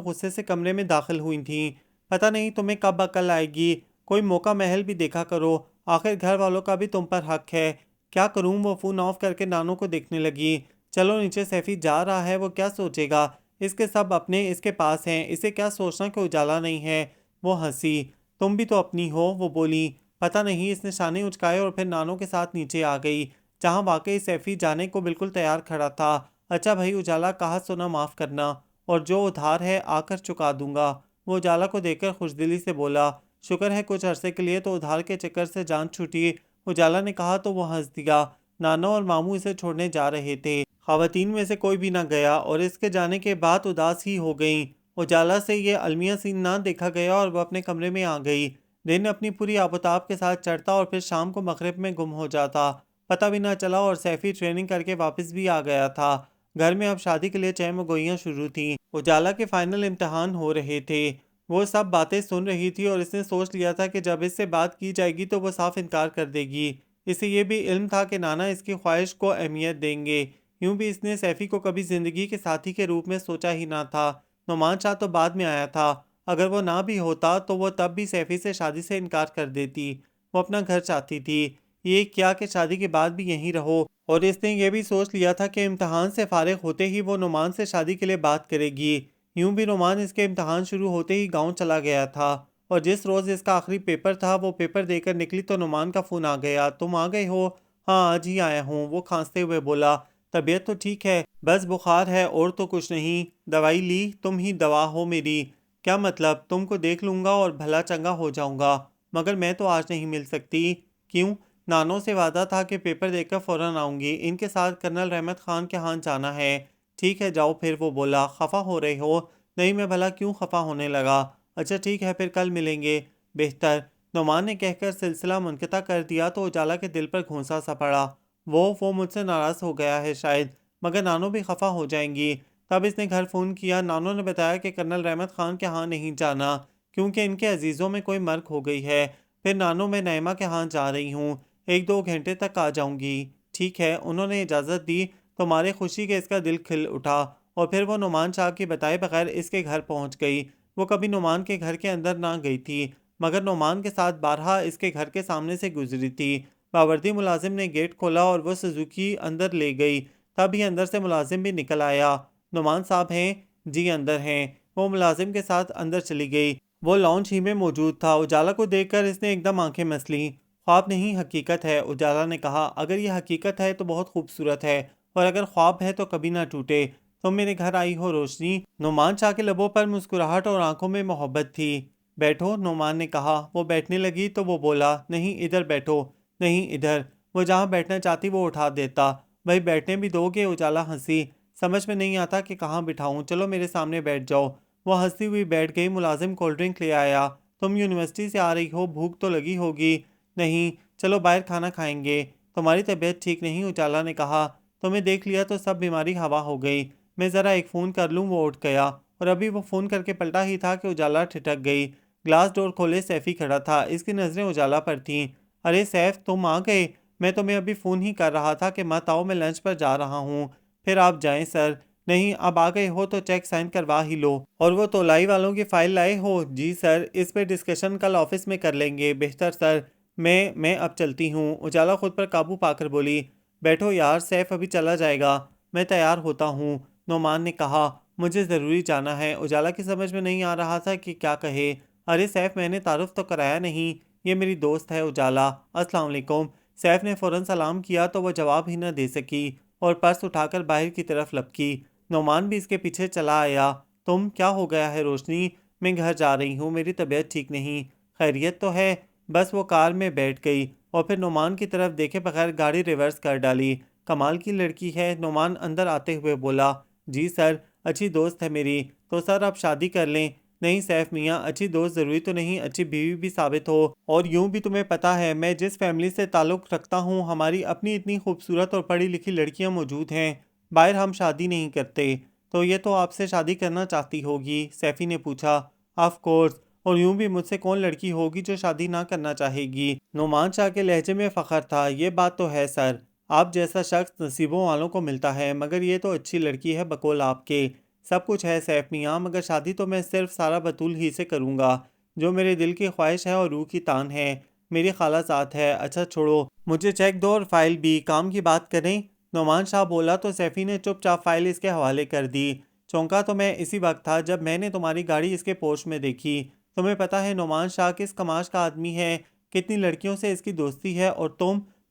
गुस्से से कमरे में दाखिल हुई थी। पता नहीं तुम्हें कब अकल आएगी, कोई मौका महल भी देखा करो, आखिर घर वालों का भी तुम पर हक है। क्या करूं? वो फ़ोन ऑफ करके नानो को देखने लगी। चलो नीचे, सैफी जा रहा है, वो क्या सोचेगा? इसके सब अपने इसके पास हैं, इसे क्या सोचना कि उजाला नहीं है। वो हंसी। तुम भी तो अपनी हो, वो बोली। पता नहीं, इसने शाने उचकाए और फिर नानो के साथ नीचे आ गई जहां वाकई सैफी जाने को बिल्कुल तैयार खड़ा था। अच्छा भाई उजाला, कहा सुना माफ करना, और जो उधार है आकर चुका दूंगा। वो उजाला को देखकर खुशदिली से बोला, शुक्र है कुछ अरसे के लिए तो उधार के चक्कर से जान छूटी। उजाला ने कहा तो वो हंस दिया। नाना और मामू इसे छोड़ने जा रहे थे। खवातीन में से कोई भी ना गया और इसके जाने के बाद उदास ही हो गईं। उजाला से ये अलमिया सीन ना देखा गया और वह अपने कमरे में आ गई। दिन अपनी पूरी आबोताब के साथ चढ़ता और फिर शाम को मगरिब में गुम हो जाता, पता भी ना चला। और सैफी ट्रेनिंग करके वापस भी आ गया था। घर में अब शादी के लिए चहमगोइयां शुरू थी। उजाला के फाइनल इम्तिहान हो रहे थे। वो सब बातें सुन रही थी और इसने सोच लिया था कि जब इससे बात की जाएगी तो वो साफ इनकार कर देगी। इसे ये भी इल्म था कि नाना इसकी ख्वाहिश को अहमियत देंगे। यूं भी इसने सैफी को कभी जिंदगी के साथी के रूप में सोचा ही ना था। नुमान शाह तो बाद में आया था। अगर वो ना भी होता तो वो तब भी सैफी से शादी से इनकार कर देती। वो अपना घर चाहती थी, ये क्या कि शादी के बाद भी यहीं रहो। और इसने ये भी सोच लिया था कि इम्तहान से फारिग होते ही वो नुमान से शादी के लिए बात करेगी। यूं भी नुमान इसके इम्तहान शुरू होते ही गांव चला गया था, और जिस रोज़ इसका आखिरी पेपर था वो पेपर देकर निकली तो नुमान का फ़ोन आ गया। तुम आ गए हो? हाँ आज ही आया हूँ, वो खांसते हुए बोला। तबीयत तो ठीक है, बस बुखार है और तो कुछ नहीं। दवाई ली? तुम ही दवा हो मेरी। क्या मतलब? तुमको देख लूँगा और भला चंगा हो जाऊँगा, मगर मैं तो आज नहीं मिल सकती। क्यों? नानों से वादा था कि पेपर देकर फ़ौरन आऊँगी, इनके साथ कर्नल रहमत ख़ान के यहाँ जाना है। ठीक है जाओ फिर, वो बोला। खफा हो रहे हो? नहीं, मैं भला क्यों खफा होने लगा? अच्छा ठीक है फिर कल मिलेंगे। बेहतर। नुमान ने कहकर सिलसिला मुनक़ता कर दिया तो उजाला के दिल पर घूंसा सा पड़ा। वो मुझसे नाराज़ हो गया है शायद, मगर नानो भी खफा हो जाएंगी। तब इसने घर फ़ोन किया। नानो ने बताया कि कर्नल रहमत ख़ान के यहाँ नहीं जाना क्योंकि इनके अजीज़ों में कोई मर्ग हो गई है। फिर नानो, मैं नईमा के यहाँ जा रही हूँ, 1-2 घंटे तक आ जाऊँगी। ठीक है, उन्होंने इजाज़त दी। तो मारे खुशी के इसका दिल खिल उठा और फिर वो नुमान शाह के बताए बगैर इसके घर पहुँच गई। वो कभी नुमान के घर के अंदर ना गई थी, मगर नुमान के साथ बारहा इसके घर के सामने से गुजरी थी। बावर्दी मुलाजिम ने गेट खोला और वो सुजुकी अंदर ले गई। तभी अंदर से मुलाजिम भी निकल आया। नुमान साहब हैं? जी अंदर हैं। वो मुलाजिम के साथ अंदर चली गई। वो लॉन्च ही में मौजूद था। उजाला को देखकर इसने एकदम आंखें मस लीं। ख्वाब नहीं, हकीकत है, उजाला ने कहा। अगर ये हकीकत है तो बहुत खूबसूरत है, और अगर ख्वाब है तो कभी ना टूटे। तुम मेरे घर आई हो रोशनी। नुमान शाह के लबों पर मुस्कुराहट और आंखों में मोहब्बत थी। बैठो, नुमान ने कहा। वो बैठने लगी तो वो बोला, नहीं इधर बैठो। नहीं इधर। वो जहाँ बैठना चाहती वो उठा देता। भाई बैठने भी दोगे? उजाला हंसी। समझ में नहीं आता कि कहाँ बिठाऊं, चलो मेरे सामने बैठ जाओ। वो हंसती हुई बैठ गई। मुलाजिम कोल्ड ड्रिंक ले आया। तुम यूनिवर्सिटी से आ रही हो, भूख तो लगी होगी। नहीं, चलो बाहर खाना खाएंगे। तुम्हारी तबीयत ठीक नहीं, उजाला ने कहा। तुम्हें देख लिया तो सब बीमारी हवा हो गई। मैं ज़रा एक फ़ोन कर लूँ। वो उठ गया और अभी वो फ़ोन करके पलटा ही था कि उजाला ठिठक गई। ग्लास डोर खोले सैफ़ी खड़ा था। इसकी नज़रें उजाला पर थीं। अरे सैफ, तुम आ गए? मैं तुम्हें अभी फ़ोन ही कर रहा था कि मत आओ, मैं लंच पर जा रहा हूँ। फिर आप जाएं सर। नहीं, अब आ गए हो तो चेक साइन करवा ही लो। और वो तोलाई वालों की फ़ाइल लाए हो? जी सर, इस पे डिस्कशन कल ऑफिस में कर लेंगे। बेहतर सर। मैं अब चलती हूँ। उजाला खुद पर काबू पाकर बोली, बैठो यार, सैफ अभी चला जाएगा, मैं तैयार होता हूँ। नोमान ने कहा, मुझे ज़रूरी जाना है। उजाला की समझ में नहीं आ रहा था कि क्या कहे। अरे सैफ, मैंने तारुफ तो कराया नहीं, ये मेरी दोस्त है उजाला। अस्सलाम वालेकुम। सैफ ने फ़ौरन सलाम किया तो वह जवाब ही न दे सकी और पर्स उठाकर बाहर की तरफ लपकी। नोमान भी इसके पीछे चला आया। तुम, क्या हो गया है रोशनी? मैं घर जा रही हूँ, मेरी तबीयत ठीक नहीं। खैरियत तो है? बस वो कार में बैठ गई और फिर नोमान की तरफ देखे बगैर गाड़ी रिवर्स कर डाली। कमाल की लड़की है, नोमान अंदर आते हुए बोला। जी सर, अच्छी दोस्त है मेरी। तो सर अब शादी कर लें? नहीं सैफ मियाँ, अच्छी दोस्त ज़रूरी तो नहीं अच्छी बीवी भी साबित हो। और यूं भी तुम्हें पता है मैं जिस फैमिली से ताल्लुक़ रखता हूँ, हमारी अपनी इतनी खूबसूरत और पढ़ी लिखी लड़कियाँ मौजूद हैं। बाहर हम शादी नहीं करते। तो ये तो आपसे शादी करना चाहती होगी? सैफी ने पूछा। ऑफ कोर्स, और यूं भी मुझसे कौन लड़की होगी जो शादी ना करना चाहेगी? नुमान शाह के लहजे में फ़ख्र था। ये बात तो है सर, आप जैसा शख्स नसीबों वालों को मिलता है, मगर ये तो अच्छी लड़की है बकौल आपके। सब कुछ है सैफ मियाँ, मगर शादी तो मैं सिर्फ सारा बतूल ही से करूँगा, जो मेरे दिल की ख्वाहिश है और रूह की तान है। मेरी खालाजाद है। अच्छा छोड़ो, मुझे चेक दो और फाइल भी, काम की बात करें। नौमान शाह बोला तो सैफी ने चुपचाप फाइल इसके हवाले कर दी। चौंका तो मैं इसी वक्त था जब मैंने तुम्हारी गाड़ी इसके पोर्च में देखी। तुम्हें पता है नौमान शाह किस कमाश का आदमी है, कितनी लड़कियों से इसकी दोस्ती है, और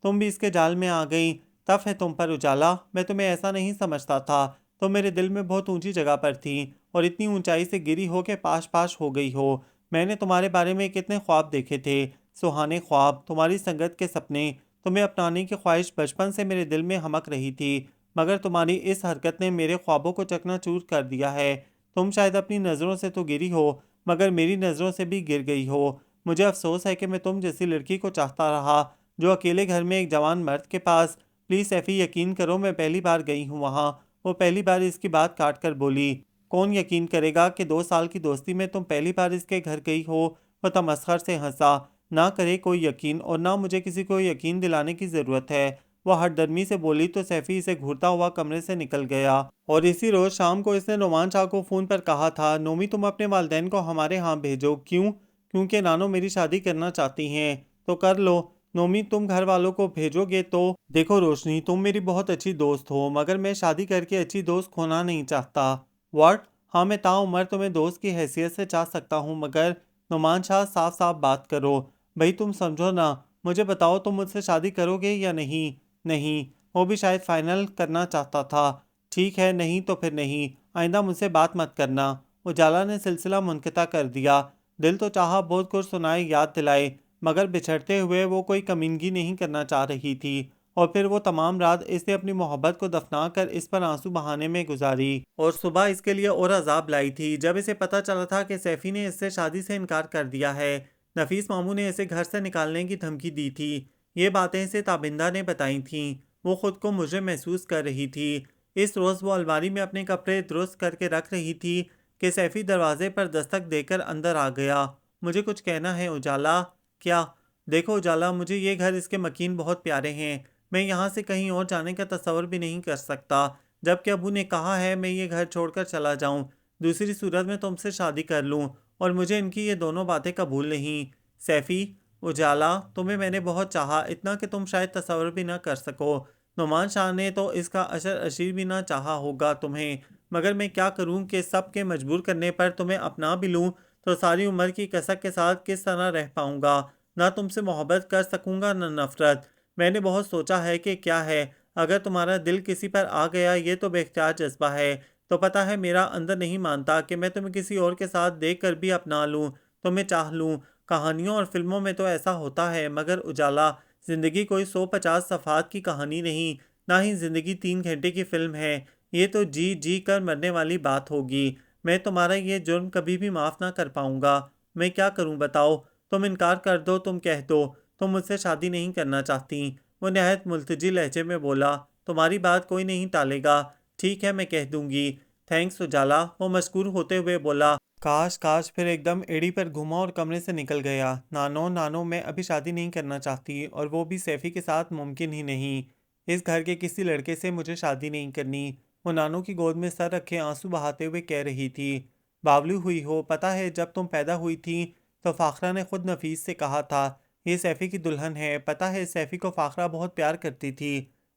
तुम भी इसके जाल में आ गई। तफ है तुम पर उजाला, मैं तुम्हें ऐसा नहीं समझता था। तुम मेरे दिल में बहुत ऊंची जगह पर थी और इतनी ऊंचाई से गिरी हो के पाश पाश हो गई हो। मैंने तुम्हारे बारे में कितने ख्वाब देखे थे, सुहाने ख्वाब, तुम्हारी संगत के सपने। तुम्हें अपनाने की ख्वाहिश बचपन से मेरे दिल में हमक रही थी, मगर तुम्हारी इस हरकत ने मेरे ख्वाबों को चकनाचूर कर दिया है। तुम शायद अपनी नज़रों से तो गिरी हो, मगर मेरी नज़रों से भी गिर गई हो। मुझे अफसोस है कि मैं तुम जैसी लड़की को चाहता रहा, जो अकेले घर में एक जवान मर्द के पास। प्लीज़ सैफ़ी, यकीन करो मैं पहली बार गई हूँ वहाँ। वो पहली बार इसकी बात काट कर बोली। कौन यकीन करेगा कि 2 साल की दोस्ती में तुम पहली बार इसके घर गई हो? वह तमस्खर से हंसा। ना करे कोई यकीन, और ना मुझे किसी को यकीन दिलाने की ज़रूरत है। वह हठधर्मी से बोली तो सैफ़ी इसे घूरता हुआ कमरे से निकल गया। और इसी रोज़ शाम को इसने नोमान शाह को फ़ोन पर कहा था, नोमी तुम अपने वालिदैन को हमारे यहाँ भेजो। क्यों? क्योंकि नानो मेरी शादी करना चाहती हैं। तो कर लो। नोमी तुम घर वालों को भेजोगे तो? देखो रोशनी, तुम मेरी बहुत अच्छी दोस्त हो, मगर मैं शादी करके अच्छी दोस्त खोना नहीं चाहता। व्हाट? हाँ, मैं ताउम्र तुम्हें दोस्त की हैसियत से चाह सकता हूँ, मगर नोमान शाह, साफ साफ बात करो। भाई तुम समझो ना, मुझे बताओ तुम मुझसे शादी करोगे या नहीं? नहीं। वो भी शायद फाइनल करना चाहता था। ठीक है, नहीं तो फिर नहीं, आइंदा मुझसे बात मत करना। उजाला ने सिलसिला मुनक़ता कर दिया। दिल तो चाहा बहुत कुछ सुनाए, याद दिलाए, मगर बिछड़ते हुए वो कोई कमीनगी नहीं करना चाह रही थी। और फिर वो तमाम रात इसने अपनी मोहब्बत को दफना कर इस पर आंसू बहाने में गुजारी, और सुबह इसके लिए और अजाब लाई थी जब इसे पता चला था कि सैफी ने इससे शादी से इनकार कर दिया है। नफीस मामू ने इसे घर से निकालने की धमकी दी थी। ये बातें इसे ताबिंदा ने बताई थीं। वो खुद को मुजरिम महसूस कर रही थी। इस रोज़ वो अलमारी में अपने कपड़े दुरुस्त करके रख रही थी कि सैफी दरवाजे पर दस्तक देकर अंदर आ गया। मुझे कुछ कहना है उजाला। क्या? देखो उजाला, मुझे ये घर, इसके मकीन बहुत प्यारे हैं। मैं यहाँ से कहीं और जाने का तस्वर भी नहीं कर सकता, जबकि अबू ने कहा है मैं ये घर छोड़कर चला जाऊँ। दूसरी सूरत में तुमसे शादी कर लूँ, और मुझे इनकी ये दोनों बातें कबूल नहीं। सैफी, उजाला, तुम्हें मैंने बहुत चाहा, इतना कि तुम शायद तस्वर भी ना कर सको। नुमान शाह ने तो इसका अशर अशीर भी ना चाहा होगा तुम्हें, मगर मैं क्या करूं कि सब के मजबूर करने पर तुम्हें अपना भी लूं, तो सारी उम्र की कसक के साथ किस तरह रह पाऊंगा? ना तुमसे मोहब्बत कर सकूंगा ना नफरत। मैंने बहुत सोचा है कि क्या है, अगर तुम्हारा दिल किसी पर आ गया, ये तो बेख्तियार जज्बा है, तो पता है मेरा अंदर नहीं मानता कि मैं तुम्हें किसी और के साथ देख कर भी अपना लूं, तुम्हें चाह लूं। कहानियों और फिल्मों में तो ऐसा होता है, मगर उजाला, जिंदगी कोई 150 सफ़ात की कहानी नहीं, ना ही जिंदगी 3 घंटे की फिल्म है। ये तो जी जी कर मरने वाली बात होगी। मैं तुम्हारा ये जुर्म कभी भी माफ़ ना कर पाऊंगा। मैं क्या करूं बताओ? तुम इनकार कर दो, तुम कह दो तुम मुझसे शादी नहीं करना चाहती। वो नहायत मुल्तजी लहजे में बोला। तुम्हारी बात कोई नहीं टालेगा। ठीक है, मैं कह दूंगी। थैंक्स उजाला, वो मस्कुर होते हुए बोला। काश काश, फिर एकदम एड़ी पर घुमा और कमरे से निकल गया। नानो नानो, मैं अभी शादी नहीं करना चाहती, और वो भी सैफी के साथ मुमकिन ही नहीं। इस घर के किसी लड़के से मुझे शादी नहीं करनी। वो नानो की गोद में सर रखे आंसू बहाते हुए कह रही थी। बावली हुई हो, पता है जब तुम पैदा हुई थी तो फाखरा ने खुद नफीस से कहा था, ये सैफ़ी की दुल्हन है। पता है सैफ़ी को फ़ाखरा बहुत प्यार करती थी।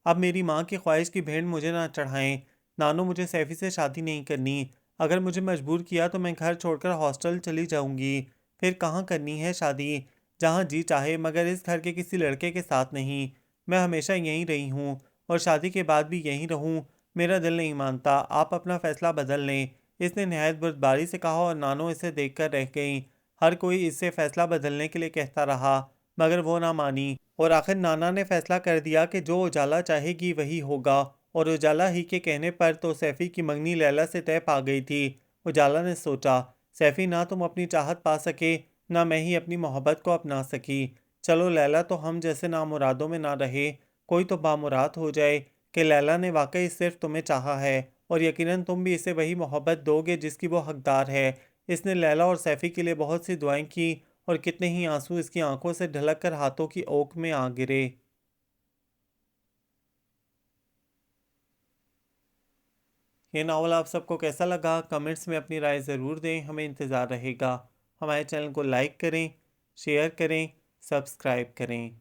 अब मेरी माँ की ख्वाहिश की भेंट मुझे ना चढ़ाएं। नानो मुझे सैफ़ी से शादी नहीं करनी। अगर मुझे मजबूर किया तो मैं घर छोड़कर हॉस्टल चली जाऊंगी। फिर कहाँ करनी है शादी? जहाँ जी चाहे, मगर इस घर के किसी लड़के के साथ नहीं। मैं हमेशा यहीं रही हूँ और शादी के बाद भी यहीं रहूँ। मेरा दिल नहीं मानता। आप अपना फ़ैसला बदल लें। इसने नहायत बुर्दबारी से कहा और नानो इसे देखकर रह गई। हर कोई इससे फ़ैसला बदलने के लिए कहता रहा, मगर वो ना मानी। और आखिर नाना ने फ़ैसला कर दिया कि जो उजाला चाहेगी वही होगा। और उजाला ही के कहने पर तो सैफ़ी की मंगनी लैला से तय पा गई थी। उजाला ने सोचा, सैफ़ी ना तुम अपनी चाहत पा सके, ना मैं ही अपनी मोहब्बत को अपना सकी। चलो लैला तो हम जैसे नामुरादों में ना रहे, कोई तो बामुराद हो जाए कि लैला ने वाकई सिर्फ तुम्हें चाहा है और यकीनन तुम भी इसे वही मोहब्बत दोगे जिसकी वो हकदार है। इसने लैला और सैफ़ी के लिए बहुत सी दुआएं की और कितने ही आंसू इसकी आंखों से ढलक कर हाथों की ओक में आ गिरे। ये नावल आप सबको कैसा लगा, कमेंट्स में अपनी राय ज़रूर दें, हमें इंतज़ार रहेगा। हमारे चैनल को लाइक करें, शेयर करें, सब्सक्राइब करें।